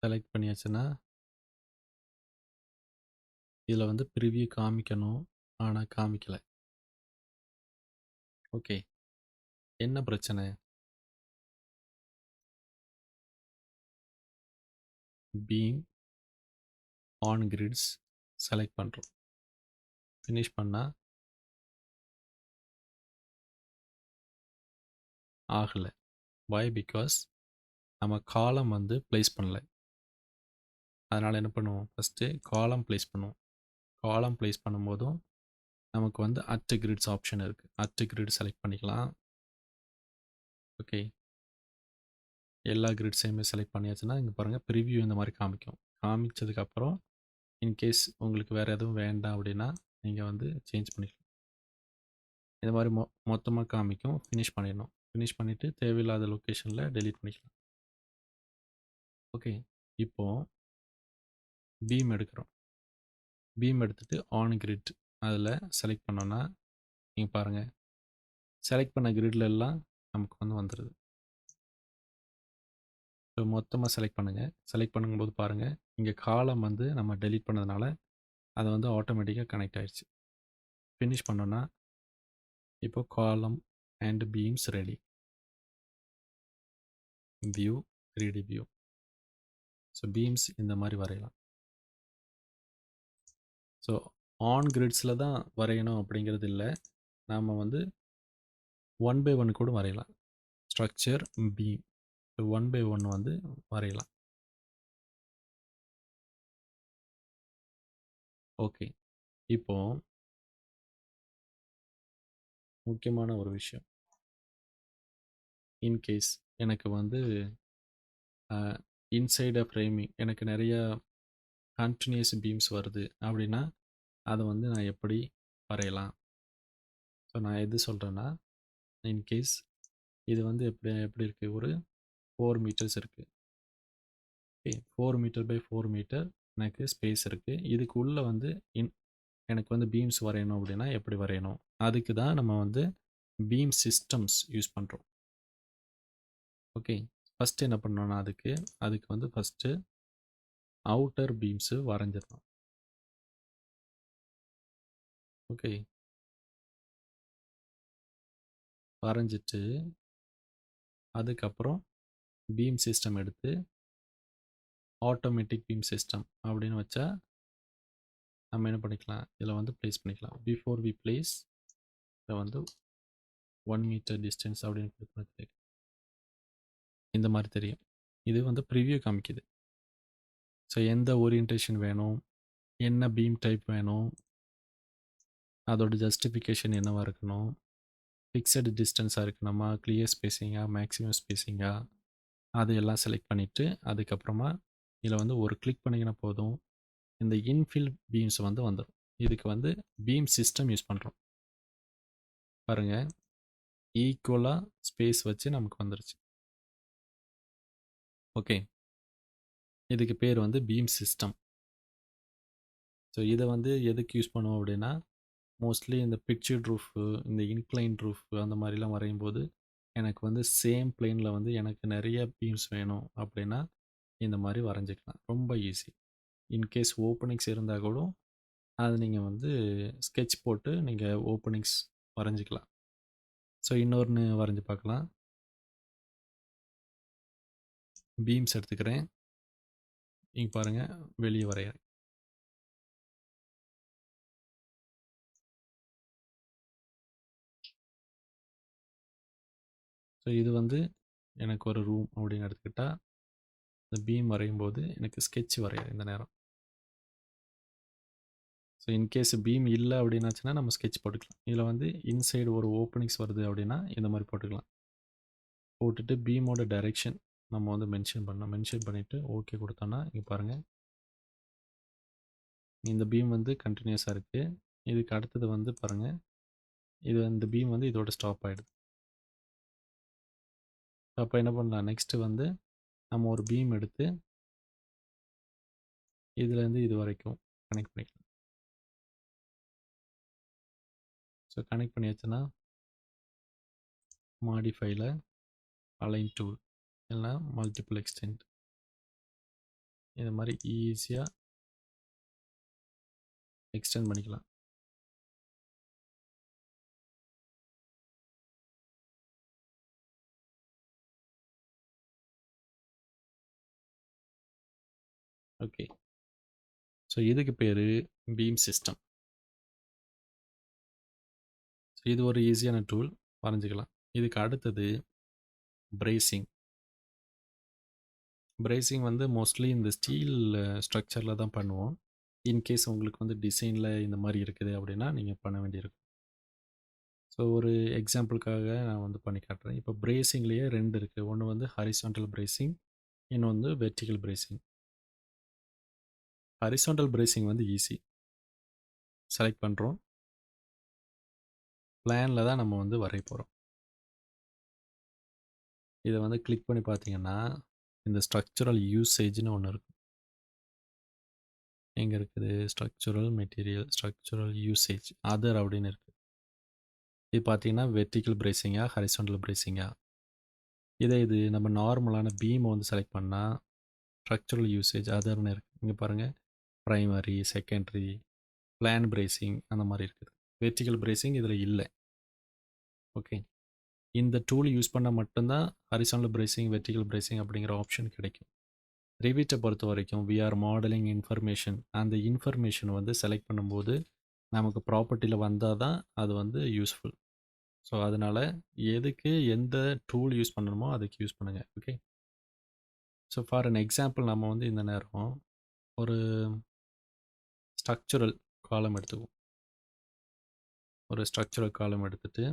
செலக்ட் பண்ணியாச்சுன்னா இதில் வந்து ப்ரிவியூ காமிக்கணும், ஆனால் காமிக்கலை. ஓகே, என்ன பிரச்சனை? பீம் ஆன் கிரிட்ஸ் செலக்ட் பண்ணுறோம், ஃபினிஷ் பண்ணால் ஆகலை. வை? பிகாஸ் நம்ம காலம் வந்து ப்ளேஸ் பண்ணல. அதனால் என்ன பண்ணுவோம், ஃபஸ்ட்டு காலம் ப்ளேஸ் பண்ணுவோம். காலம் ப்ளேஸ் பண்ணும்போதும் நமக்கு வந்து அட் கிரிட்ஸ் ஆப்ஷன் இருக்குது. அட் கிரிட் செலக்ட் பண்ணிக்கலாம். ஓகே, எல்லா கிரிட்ஸையுமே செலக்ட் பண்ணியாச்சுன்னா இங்கே பாருங்கள் ப்ரிவ்யூ இந்த மாதிரி காமிக்கும். காமிச்சதுக்கப்புறம் இன்கேஸ் உங்களுக்கு வேறு எதுவும் வேண்டாம் அப்படின்னா நீங்கள் வந்து சேஞ்ச் பண்ணிக்கலாம். இந்த மாதிரி மொத்தமாக காமிக்கும். ஃபினிஷ் பண்ணிடணும். ஃபினிஷ் பண்ணிவிட்டு தேவையில்லாத லொக்கேஷனில் டெலீட் பண்ணிக்கலாம். ஓகே, இப்போது பீம் எடுக்கிறோம். பீம் எடுத்துகிட்டு ஆன் கிரிட் அதில் செலக்ட் பண்ணோன்னா நீங்கள் பாருங்கள் செலக்ட் பண்ண கிரிட்ல எல்லாம் நமக்கு வந்து வந்துடுது. இப்போ மொத்தமாக செலக்ட் பண்ணுங்கள். செலக்ட் பண்ணும்போது பாருங்கள் இங்கே காலம் வந்து நம்ம டெலீட் பண்ணதுனால அதை வந்து ஆட்டோமேட்டிக்காக கனெக்ட் ஆகிடுச்சு. ஃபினிஷ் பண்ணோன்னா இப்போ காலம் and beams ready. View 3D view. So beams இந்த மாதிரி வரையலாம். ஸோ ஆன் கிரிட்ஸில் தான் வரையணும் அப்படிங்கிறது இல்லை. நாம் வந்து 1 by 1 கூட வரையலாம். ஸ்ட்ரக்சர் பீம் 1 by 1 வந்து வரையலாம். ஓகே, இப்போ முக்கியமான ஒரு விஷயம். இன்கேஸ் எனக்கு வந்து இன்சைட் ஃப்ரேமிங் எனக்கு நிறைய கண்டினியூஸ் பீம்ஸ் வருது அப்படின்னா அதை வந்து நான் எப்படி வரையலாம்? ஸோ நான் எது சொல்கிறேன்னா, இன்கேஸ் இது வந்து எப்படி இருக்குது, ஒரு 4 meters இருக்குது. ஓகே, 4 meter by 4 meter எனக்கு ஸ்பேஸ் இருக்குது. இதுக்கு உள்ளே வந்து எனக்கு வந்து பீம்ஸ் வரையணும் அப்படின்னா எப்படி வரையணும்? அதுக்கு தான் நம்ம வந்து பீம் சிஸ்டம்ஸ் யூஸ் பண்ணுறோம். ஓகே, ஃபஸ்ட்டு என்ன பண்ணோன்னா அதுக்கு வந்து ஃபஸ்ட்டு அவுட்டர் பீம்ஸு வரைஞ்சிடணும். ஓகே, வரைஞ்சிட்டு அதுக்கப்புறம் பீம் சிஸ்டம் எடுத்து ஆட்டோமேட்டிக் பீம் சிஸ்டம் அப்படின்னு வச்சா நம்ம என்ன பண்ணிக்கலாம், இதில் வந்து ப்ளேஸ் பண்ணிக்கலாம். பிஃபோர் வி ப்ளேஸ் இதை வந்து 1 meter டிஸ்டன்ஸ் அப்படின்னு கொடுத்து இந்த மாதிரி தெரியும். இது வந்து ப்ரிவ்யூ காமிக்குது. ஸோ எந்த ஓரியன்டேஷன் வேணும், என்ன பீம் டைப் வேணும், அதோட ஜஸ்டிஃபிகேஷன் என்னவாக இருக்கணும், ஃபிக்ஸடு டிஸ்டன்ஸாக இருக்கணுமா, கிளியர் ஸ்பேஸிங்காக, மேக்ஸிமம் ஸ்பேஸிங்காக, அது எல்லாம் செலக்ட் பண்ணிவிட்டு அதுக்கப்புறமா இதில் வந்து ஒரு கிளிக் பண்ணிங்கன்னா போதும், இந்த இன்ஃபில் பீம்ஸ் வந்து வந்துடும். இதுக்கு வந்து பீம் சிஸ்டம் யூஸ் பண்ணுறோம். பாருங்கள், ஈக்குவலாக ஸ்பேஸ் வச்சு நமக்கு வந்துருச்சு. ஓகே, இதுக்கு பேர் வந்து பீம் சிஸ்டம். ஸோ இதை வந்து எதுக்கு யூஸ் பண்ணுவோம் அப்படின்னா, மோஸ்ட்லி இந்த பிக்சர்ட் ரூஃபு, இந்த இன்க்ளைன் ரூஃபு அந்த மாதிரிலாம் வரையும் போது எனக்கு வந்து சேம் பிளேனில் வந்து எனக்கு நிறைய பீம்ஸ் வேணும் அப்படின்னா இந்த மாதிரி வரைஞ்சிக்கலாம். ரொம்ப ஈஸி. இன்கேஸ் ஓப்பனிங்ஸ் இருந்தால் கூட அது நீங்கள் வந்து ஸ்கெட்ச் போட்டு நீங்கள் ஓப்பனிங்ஸ் வரைஞ்சிக்கலாம். ஸோ இன்னொன்று வரைஞ்சி பார்க்கலாம். பீம்ஸ் எடுத்துக்கிறேன். இங்கே பாருங்கள், வெளியே வரைகிறேன். ஸோ இது வந்து எனக்கு ஒரு ரூம் அப்படின்னு எடுத்துக்கிட்டால் இந்த பீம் வரையும் போது எனக்கு ஸ்கெட்ச் வரைகிறேன் இந்த நேரம். ஸோ இன்கேஸ் பீம் இல்லை அப்படின்னாச்சுன்னா நம்ம ஸ்கெட்ச் போட்டுக்கலாம். இதில் வந்து இன்சைடு ஒரு ஓப்பனிங்ஸ் வருது அப்படின்னா இந்த மாதிரி போட்டுக்கலாம். போட்டுட்டு பீமோட டைரெக்ஷன் நம்ம வந்து மென்ஷன் பண்ணணும். மென்ஷன் பண்ணிவிட்டு ஓகே கொடுத்தோன்னா இங்கே பாருங்கள், இந்த பீம் வந்து கண்டினியூஸாக இருக்குது. இதுக்கு அடுத்தது வந்து பாருங்கள், இந்த பீம் வந்து இதோட ஸ்டாப் ஆகிடுது. அப்போ என்ன பண்ணலாம், நெக்ஸ்ட்டு வந்து நம்ம ஒரு பீம் எடுத்து இதுலேருந்து இது வரைக்கும் கனெக்ட் பண்ணிக்கலாம். ஸோ கனெக்ட் பண்ணியாச்சுன்னா மாடிஃபைல அலைன் டூல் இல்லைனா மல்டிபிள் எக்ஸ்டெண்ட் இந்த மாதிரி ஈஸியாக எக்ஸ்டெண்ட் பண்ணிக்கலாம். ஓகே, ஸோ இதுக்கு பேர் பீம் சிஸ்டம். ஸோ இது ஒரு ஈஸியான டூல், வரைஞ்சிக்கலாம். இதுக்கு அடுத்தது பிரேசிங். பிரேசிங் வந்து மோஸ்ட்லி இந்த ஸ்டீல் ஸ்ட்ரக்சரில் தான் பண்ணுவோம். இன்கேஸ் உங்களுக்கு வந்து டிசைனில் இந்த மாதிரி இருக்குது அப்படின்னா நீங்கள் பண்ண வேண்டியிருக்கும். ஸோ ஒரு எக்ஸாம்பிளுக்காக நான் வந்து பண்ணி காட்டுறேன். இப்போ பிரேசிங்லேயே 2 இருக்குது. ஒன்று வந்து ஹரிசாண்டல் பிரேசிங், இன்னொன்று வந்து வெர்டிகல் பிரேசிங். ஹரிசாண்டல் பிரேசிங் வந்து ஈஸி. செலக்ட் பண்ணுறோம். பிளானில் தான் நம்ம வந்து வரைய போகிறோம். இதை வந்து கிளிக் பண்ணி பார்த்தீங்கன்னா இந்த ஸ்ட்ரக்சரல் யூசேஜ்னு ஒன்று இருக்கும். எங்கே இருக்குது? Structural material, structural usage, other அப்படின்னு இருக்குது. இது பார்த்தீங்கன்னா வெர்டிகல் பிரேசிங்கா ஹரிசாண்டல் பிரேசிங்கா. இது நம்ம நார்மலான பீமை வந்து செலக்ட் பண்ணால் ஸ்ட்ரக்சரல் யூசேஜ் அதர்னு இருக்குது. இங்கே பாருங்கள், ப்ரைமரி, செகண்டரி, பிளான் பிரேசிங் அந்த மாதிரி இருக்குது. வெர்டிகல் பிரேசிங் இதில் இல்லை. ஓகே, இந்த டூல் யூஸ் பண்ணால் மட்டும்தான் ஹரிசாண்டல் பிரேசிங், வெர்டிகல் பிரேசிங் அப்படிங்கிற ஆப்ஷன் கிடைக்கும். ரிவிட்டை பொறுத்த வரைக்கும் வி ஆர் மாடலிங் இன்ஃபர்மேஷன். அந்த இன்ஃபர்மேஷன் வந்து செலக்ட் பண்ணும்போது நமக்கு ப்ராப்பர்ட்டியில் வந்தால் தான் அது வந்து யூஸ்ஃபுல். ஸோ அதனால் எதுக்கு எந்த டூல் யூஸ் பண்ணணுமோ அதுக்கு யூஸ் பண்ணுங்கள். Okay, so for an example நம்ம வந்து இந்த நேரம் ஒரு ஸ்ட்ரக்சரல் காலம் எடுத்துக்குவோம். ஒரு ஸ்ட்ரக்சரல் காலம் எடுத்துகிட்டு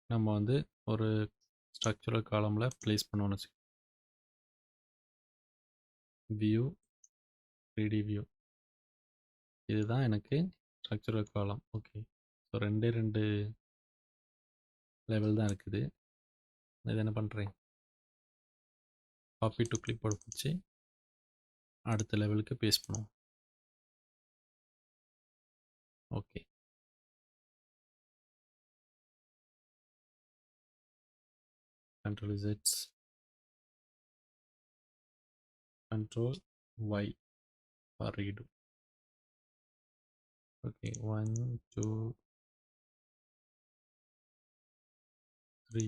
நம்ம வந்து ஒரு ஸ்ட்ரக்சரல் காலமில் ப்ளேஸ் பண்ணோன்னு வச்சுக்கோங்க. வியூ, 3D வியூ, இதுதான் எனக்கு ஸ்ட்ரக்சரல் காலம். ஓகே, ஸோ 2 லெவல் தான் இருக்குது. இது என்ன பண்ணுறேன், காப்பி டு கிளிப்போர்டு வச்சு அடுத்த லெவலுக்கு பேஸ்ட் பண்ணுவோம். Okay, Ctrl Z, Ctrl Y for redo. Okay, 1 2 3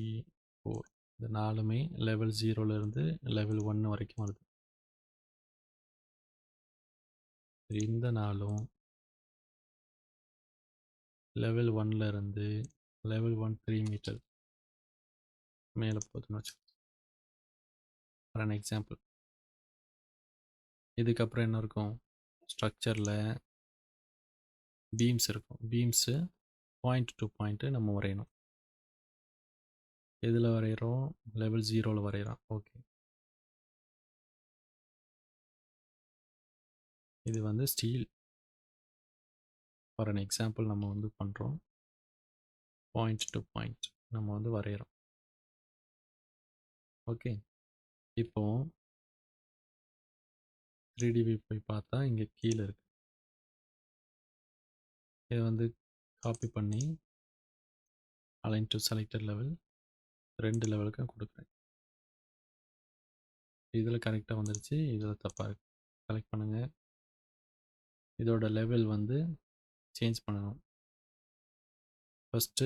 4 இந்த 4மே லெவல் 0லேருந்து லெவல் 1 வரைக்கும் வருது. இந்த 4ம் லெவல் 1லேருந்து லெவல் 1 3 மீட்டர் மேலே போகுதுன்னு வச்சுக்கோங்க. For an example. இதுக்கப்புறம் என்ன இருக்கும், ஸ்ட்ரக்சரில் பீம்ஸ் இருக்கும். பீம்ஸு பாயிண்ட் டு பாயிண்ட்டு நம்ம வரையணும். எதில் வரைகிறோம், லெவல் 0ல் வரைகிறோம். ஓகே, இது வந்து ஸ்டீல். ஃபார் அன் எக்ஸாம்பிள் நம்ம வந்து பண்ணுறோம். பாயிண்ட் டு பாயிண்ட் நம்ம வந்து வரைகிறோம். ஓகே, இப்போ 3D வியூ போய் பார்த்தா இங்கே கீழே இருக்குது. இதை வந்து காப்பி பண்ணி அலைன் டு செலக்டட் லெவல் 2 லெவலுக்கும் கொடுக்குறேன். இதில் கரெக்டாக வந்துருச்சு, இதில் தப்பாக இருக்குது. செலக்ட் பண்ணுங்கள். இதோட லெவல் வந்து சேஞ்ச் பண்ணணும். ஃபஸ்ட்டு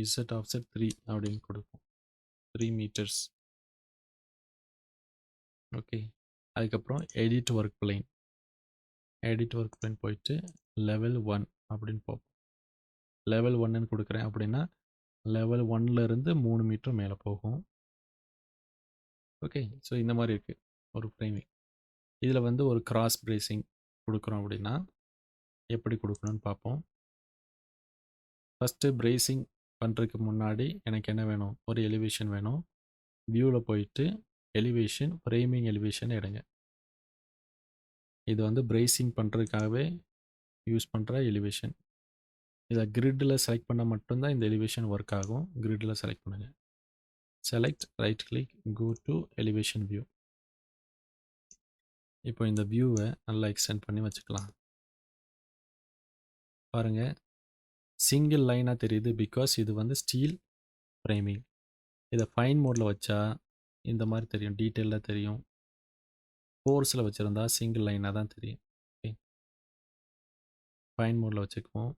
இசட் ஆஃப்செட் 3 அப்படின்னு கொடுப்போம். 3 மீட்டர்ஸ். ஓகே, அதுக்கப்புறம் edit work plain. Edit work plain போயிட்டு லெவல் 1 அப்படின்னு பார்ப்போம். லெவல் 1ன்னு கொடுக்குறேன் அப்படின்னா லெவல் 1லேருந்து 3 மீட்டர் மேலே போகும். ஓகே, ஸோ இந்த மாதிரி இருக்குது ஒரு ஃப்ரேமிங். இதில் வந்து ஒரு கிராஸ் பிரேசிங் கொடுக்குறோம் அப்படின்னா எப்படி கொடுக்கணும்னு பார்ப்போம். ஃபஸ்ட்டு பிரேசிங் பண்ணுறதுக்கு முன்னாடி எனக்கு என்ன வேணும், ஒரு எலிவேஷன் வேணும். வியூவில் போயிட்டு எலிவேஷன், ஃப்ரேமிங் எலிவேஷன் எடுங்க. இது வந்து பிரேசிங் பண்ணுறதுக்காகவே யூஸ் பண்ணுற எலிவேஷன். இதை கிரிட்டில் செலக்ட் பண்ணால் மட்டும்தான் இந்த எலிவேஷன் ஒர்க் ஆகும். கிரிட்டில் செலக்ட் பண்ணுங்கள். Select, right click, go to elevation view. இப்போ இந்த வியூவை நல்லா எக்ஸ்டெண்ட் பண்ணி வச்சுக்கலாம். பாருங்கள், சிங்கிள் லைனாக தெரியுது. பிகாஸ் இது வந்து ஸ்டீல் ஃப்ரேமிங். இதை ஃபைன் மோடில் வச்சா இந்த மாதிரி தெரியும், டீட்டெயிலாக தெரியும். ஃபோர்ஸில் வச்சுருந்தா சிங்கிள் லைனாக தான் தெரியும். ஓகே, ஃபைன் மோடில் வச்சுக்குவோம்.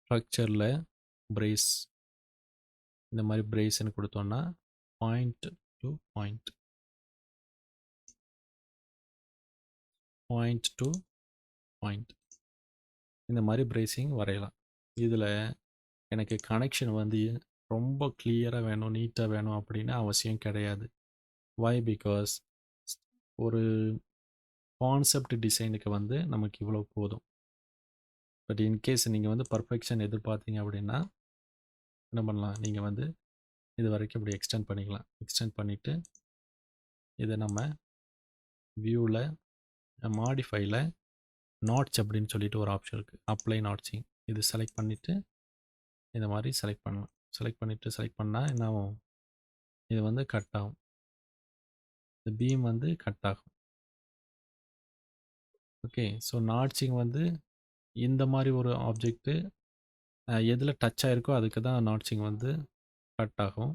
ஸ்ட்ரக்சரில் பிரேஸ், இந்த மாதிரி பிரேஸ்ன்னு கொடுத்தோன்னா point to point, point to point, இந்த மாதிரி பிரேசிங் வரையலாம். இதில் எனக்கு கனெக்ஷன் வந்து ரொம்ப கிளியராக வேணும், நீட்டாக வேணும் அப்படின்னு அவசியம் கிடையாது. வை? பிகாஸ் ஒரு கான்செப்ட் டிசைனுக்கு வந்து நமக்கு இவ்வளோ போதும். பட் இன்கேஸ் நீங்கள் வந்து பர்ஃபெக்ஷன் எதிர்பார்த்தீங்க அப்படின்னா என்ன பண்ணலாம், நீங்கள் வந்து இது வரைக்கும் இப்படி எக்ஸ்டெண்ட் பண்ணிக்கலாம். எக்ஸ்டெண்ட் பண்ணிவிட்டு இதை நம்ம வியூவில் மாடிஃபைல நாட்ச் அப்படின்னு சொல்லிட்டு ஒரு ஆப்ஷன் இருக்குது, அப்ளை நாட்சிங். இது செலக்ட் பண்ணிவிட்டு இந்த மாதிரி செலக்ட் பண்ணலாம். செலக்ட் பண்ணால் என்ன ஆகும், இது வந்து கட் ஆகும், இந்த பீம் வந்து கட் ஆகும். ஓகே, ஸோ நாட்சிங் வந்து இந்த மாதிரி ஒரு ஆப்ஜெக்ட்டு எதில் டச் ஆகிருக்கோ அதுக்கு தான் நாட்சிங் வந்து கட் ஆகும்.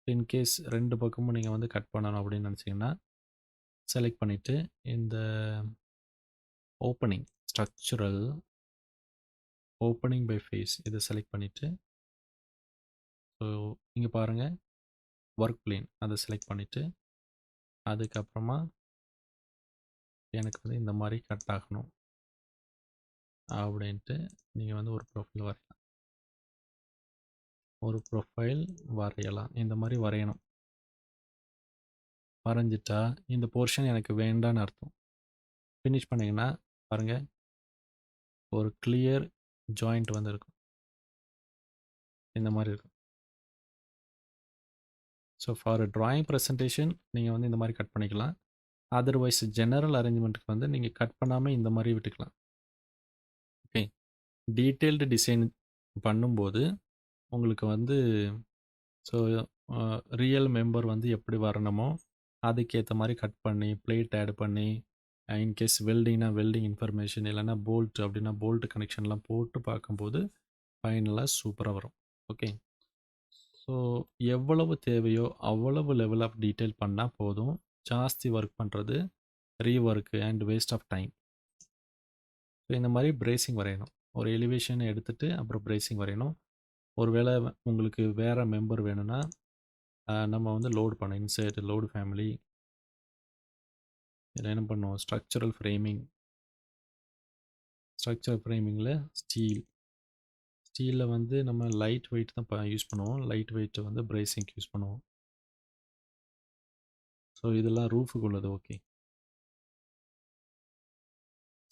இன்கேஸ் ரெண்டு பக்கமும் நீங்கள் வந்து கட் பண்ணணும் அப்படின்னு நினச்சிங்கன்னா செலக்ட் பண்ணிவிட்டு இந்த opening structural opening by face இதை செலக்ட் பண்ணிவிட்டு ஸோ இங்கே பாருங்கள் ஒர்க் பிளேன் அதை செலக்ட் பண்ணிவிட்டு அதுக்கப்புறமா எனக்கு வந்து இந்த மாதிரி கட் ஆகணும் அப்படின்ட்டு நீங்கள் வந்து ஒரு ப்ரொஃபைல் வரையலாம். ஒரு ப்ரொஃபைல் வரையலாம், இந்த மாதிரி வரையணும். வரைஞ்சிட்டா இந்த போர்ஷன் எனக்கு வேண்டான்னு அர்த்தம். ஃபினிஷ் பண்ணிங்கன்னா பாருங்கள் ஒரு கிளியர் ஜாயிண்ட் வந்து இருக்கும், இந்த மாதிரி இருக்கும். ஸோ ஃபார் ட்ராயிங் ப்ரெசன்டேஷன் நீங்கள் வந்து இந்த மாதிரி கட் பண்ணிக்கலாம். அதர்வைஸ் ஜெனரல் அரேஞ்ச்மெண்ட்டுக்கு வந்து நீங்கள் கட் பண்ணாமல் இந்த மாதிரி விட்டுக்கலாம். ஓகே, டீட்டெயில்டு டிசைன் பண்ணும்போது உங்களுக்கு வந்து ஸோ ரியல் மெம்பர் வந்து எப்படி வரணுமோ அதுக்கேற்ற மாதிரி கட் பண்ணி பிளேட் ஆட் பண்ணி இன்கேஸ் வெல்டிங்னா வெல்டிங் இன்ஃபர்மேஷன் இல்லைனா போல்ட் அப்படின்னா போல்ட் கனெக்ஷன்லாம் போட்டு பார்க்கும்போது ஃபைனலாக சூப்பராக வரும். ஓகே, ஸோ எவ்வளவு தேவையோ அவ்வளவு லெவல் ஆஃப் டீட்டெயில் பண்ணால் போதும். ஜாஸ்தி ஒர்க் பண்ணுறது rework and waste of time. So இந்த மாதிரி பிரேசிங் வரையணும். ஒரு எலிவேஷனை எடுத்துகிட்டு அப்புறம் பிரேசிங் வரையணும். ஒருவேளை உங்களுக்கு வேறு மெம்பர் வேணும்னா நம்ம வந்து லோடு பண்ணோம், இன்சர்ட் லோடு ஃபேமிலி. இதில் என்ன பண்ணுவோம், ஸ்ட்ரக்சரல் ஃப்ரேமிங்கில் ஸ்டீலில் வந்து நம்ம லைட் வெயிட் தான் யூஸ் பண்ணுவோம். லைட் வெயிட் வந்து பிரேசிங் யூஸ் பண்ணுவோம். ஸோ இதெல்லாம் ரூஃபுக்கு உள்ளது. ஓகே,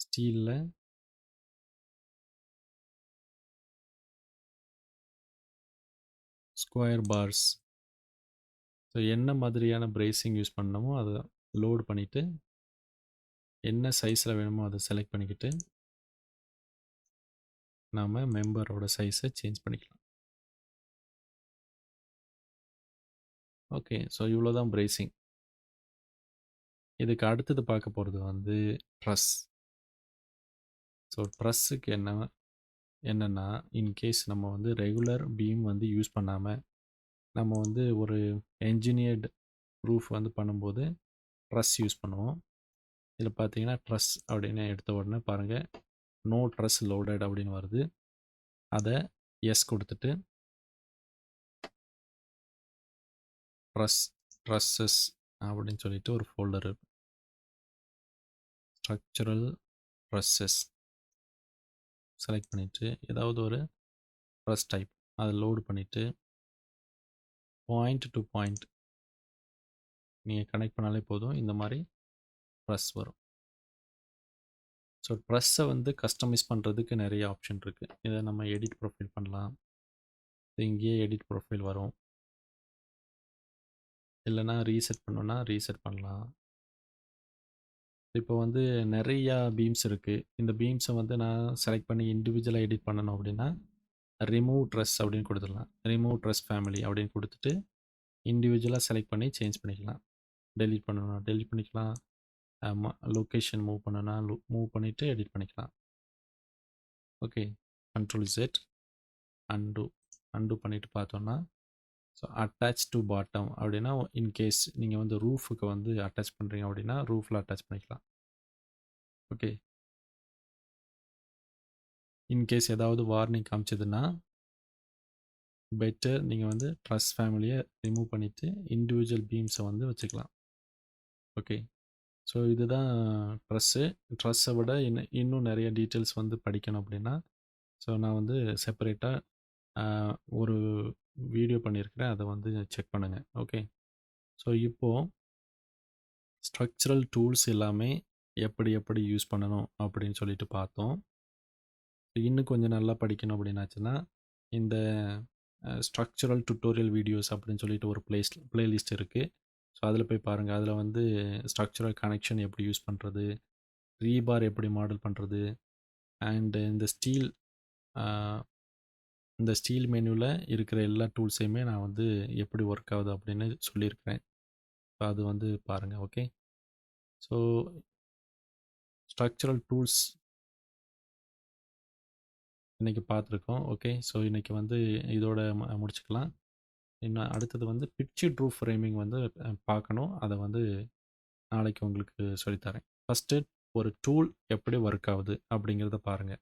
ஸ்டீலில் ஸ்கொயர் பார்ஸ். ஸோ என்ன மாதிரியான பிரேசிங் யூஸ் பண்ணணுமோ அதை லோடு பண்ணிவிட்டு என்ன சைஸில் வேணுமோ அதை செலக்ட் பண்ணிக்கிட்டு நாம் மெம்பரோட சைஸை சேஞ்ச் பண்ணிக்கலாம். ஓகே, ஸோ இவ்வளோ தான் பிரேசிங். இதுக்கு அடுத்தது பார்க்க போகிறது வந்து ட்ரஸ். ஸோ ட்ரஸ்ஸுக்கு என்னென்னா இன்கேஸ் நம்ம வந்து ரெகுலர் பீம் வந்து யூஸ் பண்ணாமல் நம்ம வந்து ஒரு என்ஜினியர்டு ரூஃப் வந்து பண்ணும்போது ட்ரஸ் யூஸ் பண்ணுவோம். இதில் பார்த்தீங்கன்னா ட்ரஸ் அப்படின்னு எடுத்த உடனே பாருங்கள் நோ ட்ரஸ் லோடட் அப்படின்னு வருது. அதை எஸ் கொடுத்துட்டு ட்ரஸ்ஸஸ் அப்படின்னு சொல்லிட்டு ஒரு ஃபோல்டர் இருக்கு, ஸ்ட்ரக்சரல் ட்ரஸ்ஸஸ் செலக்ட் பண்ணிவிட்டு ஏதாவது ஒரு ட்ரஸ் டைப் அதை லோடு பண்ணிவிட்டு பாயிண்ட் டு பாயிண்ட் நீங்கள் கனெக்ட் பண்ணாலே போதும், இந்த மாதிரி ட்ரஸ் வரும். ஸோ ட்ரஸ்ஸை வந்து கஸ்டமைஸ் பண்ணுறதுக்கு நிறைய ஆப்ஷன் இருக்குது. இதை நம்ம எடிட் ப்ரொஃபைல் பண்ணலாம், இங்கேயே எடிட் ப்ரொஃபைல் வரும். இல்லைனா ரீசெட் பண்ணோன்னா ரீசெட் பண்ணலாம். இப்போ வந்து நிறையா பீம்ஸ் இருக்குது. இந்த பீம்ஸை வந்து நான் செலக்ட் பண்ணி இண்டிவிஜுவலாக எடிட் பண்ணணும் அப்படின்னா ரிமூவ் ட்ரஸ் அப்படின்னு கொடுத்துடலாம். ரிமூவ் ட்ரஸ் ஃபேமிலி அப்படின்னு கொடுத்துட்டு இண்டிவிஜுவலாக செலக்ட் பண்ணி சேஞ்ச் பண்ணிக்கலாம். டெலிட் பண்ணணும் டெலிட் பண்ணிக்கலாம். லொக்கேஷன் மூவ் பண்ணணும்னா மூவ் பண்ணிவிட்டு எடிட் பண்ணிக்கலாம். ஓகே, கண்ட்ரோல் Z அண்டு பண்ணிவிட்டு பார்த்தோன்னா ஸோ அட்டாச் டு பாட்டம் அப்படின்னா இன்கேஸ் நீங்கள் வந்து ரூஃபுக்கு வந்து அட்டாச் பண்ணுறீங்க அப்படின்னா ரூஃபில் அட்டாச் பண்ணிக்கலாம். ஓகே, இன்கேஸ் ஏதாவது வார்னிங் காமிச்சதுன்னா பெட்டர் நீங்கள் வந்து ட்ரஸ் ஃபேமிலியை ரிமூவ் பண்ணிவிட்டு இண்டிவிஜுவல் பீம்ஸை வந்து வச்சுக்கலாம். ஓகே, ஸோ இதுதான் ட்ரஸ்ஸை விட இன்னும் நிறைய டீட்டெயில்ஸ் வந்து படிக்கணும் அப்படின்னா ஸோ நான் வந்து செப்பரேட்டாக ஒரு வீடியோ பண்ணியிருக்கிறேன். அதை வந்து செக் பண்ணுங்க. ஓகே. ஸோ இப்போது ஸ்ட்ரக்சரல் டூல்ஸ் எல்லாமே எப்படி எப்படி யூஸ் பண்ணணும் அப்படின்னு சொல்லிட்டு பார்த்தோம். இன்னும் கொஞ்சம் நல்லா படிக்கணும் அப்படின்னாச்சுன்னா, இந்த ஸ்ட்ரக்சரல் டுட்டோரியல் வீடியோஸ் அப்படின்னு சொல்லிட்டு ஒரு பிளேலிஸ்ட் இருக்குது. ஸோ அதில் போய் பாருங்கள். அதில் வந்து ஸ்ட்ரக்சரல் கனெக்ஷன் எப்படி யூஸ் பண்ணுறது, ரீபார் எப்படி மாடல் பண்ணுறது, அண்டு இந்த ஸ்டீல் மெனுவில் இருக்கிற எல்லா டூல்ஸையுமே நான் வந்து எப்படி ஒர்க் ஆகுது அப்படின்னு சொல்லியிருக்கிறேன். ஸோ அது வந்து பாருங்கள். ஓகே. ஸோ ஸ்ட்ரக்சரல் டூல்ஸ் இன்றைக்கி பார்த்துருக்கோம். ஓகே. ஸோ இன்றைக்கி வந்து இதோட முடிச்சுக்கலாம். இன்னும் அடுத்தது வந்து பிக்சர் ட்ரூ ஃப்ரேமிங் வந்து பார்க்கணும். அதை வந்து நாளைக்கு உங்களுக்கு சொல்லித்தரேன். ஃபஸ்ட்டு ஒரு டூல் எப்படி ஒர்க் ஆகுது அப்படிங்கிறத பாருங்கள்.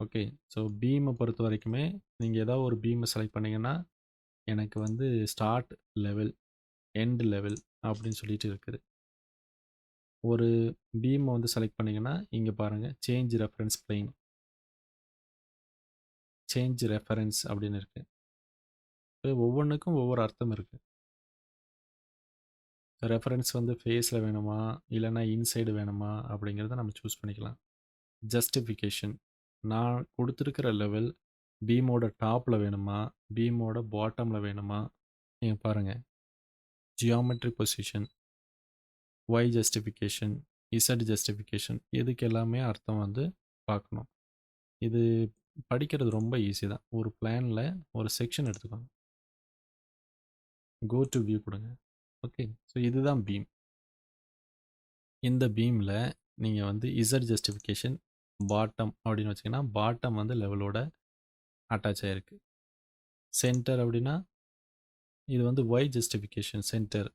ஓகே. ஸோ பீமை பொறுத்த வரைக்குமே நீங்கள் ஏதாவது ஒரு பீமை செலக்ட் பண்ணிங்கன்னா எனக்கு வந்து ஸ்டார்ட் லெவல், எண்ட் லெவல் அப்படின்னு சொல்லிட்டு இருக்குது. ஒரு பீமை வந்து செலக்ட் பண்ணிங்கன்னா இங்கே பாருங்கள், change reference plane, change reference அப்படின்னு இருக்குது. ஒவ்வொன்றுக்கும் ஒவ்வொரு அர்த்தம் இருக்குது. ரெஃபரன்ஸ் வந்து ஃபேஸில் வேணுமா இல்லைனா இன்சைடு வேணுமா அப்படிங்கிறத நம்ம சூஸ் பண்ணிக்கலாம். ஜஸ்டிஃபிகேஷன், நான் கொடுத்துருக்கிற லெவல் பீமோட டாப்பில் வேணுமா பீமோட பாட்டமில் வேணுமா. நீங்கள் பாருங்கள், geometry position, y justification, z justification, இதுக்கு எல்லாமே அர்த்தம் வந்து பார்க்கணும். இது படிக்கிறது ரொம்ப ஈஸி தான். ஒரு பிளானில் ஒரு செக்ஷன் எடுத்துக்கோங்க, கோ டு வியூ கொடுங்க. ஓகே. ஸோ இதுதான் பீம். இந்த பீமில் நீங்கள் வந்து இசட் ஜஸ்டிஃபிகேஷன் பாட்டம் அப்படின்னு வச்சிங்கன்னா பாட்டம் வந்து லெவலோட அட்டாச் ஆகிருக்கு. சென்டர் அப்படின்னா இது வந்து y justification centre.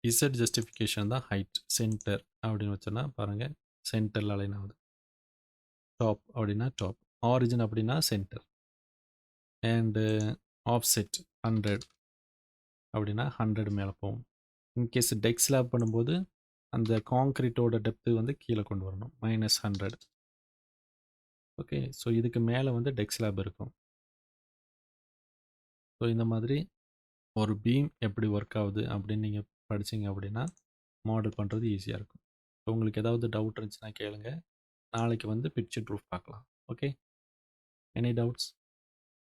Z justification தான் ஹைட். சென்டர் அப்படின்னு வச்சோன்னா பாருங்கள், சென்டரில் அலைன் ஆகுது. டாப் அப்படின்னா டாப், ஆரிஜின் அப்படின்னா சென்டர், அண்டு ஆஃப்செட் 100 அப்படின்னா 100 மேலே போகும். இன்கேஸ் டெக் ஸ்லாப் பண்ணும்போது அந்த காங்க்ரீட்டோட டெப்த்து வந்து கீழே கொண்டு வரணும், -100. ஓகே. ஸோ இதுக்கு மேலே வந்து டெக் ஸ்லாப் இருக்கும். ஸோ இந்த மாதிரி ஒரு பீம் எப்படி ஒர்க் ஆகுது அப்படின்னு நீங்கள் படிச்சிங்க அப்படின்னா மாடல் பண்ணுறது ஈஸியாக இருக்கும். உங்களுக்கு ஏதாவது டவுட் இருந்துச்சுன்னா கேளுங்க. நாளைக்கு வந்து பிக்சர் ப்ரூஃப் பார்க்கலாம். ஓகே. Any doubts?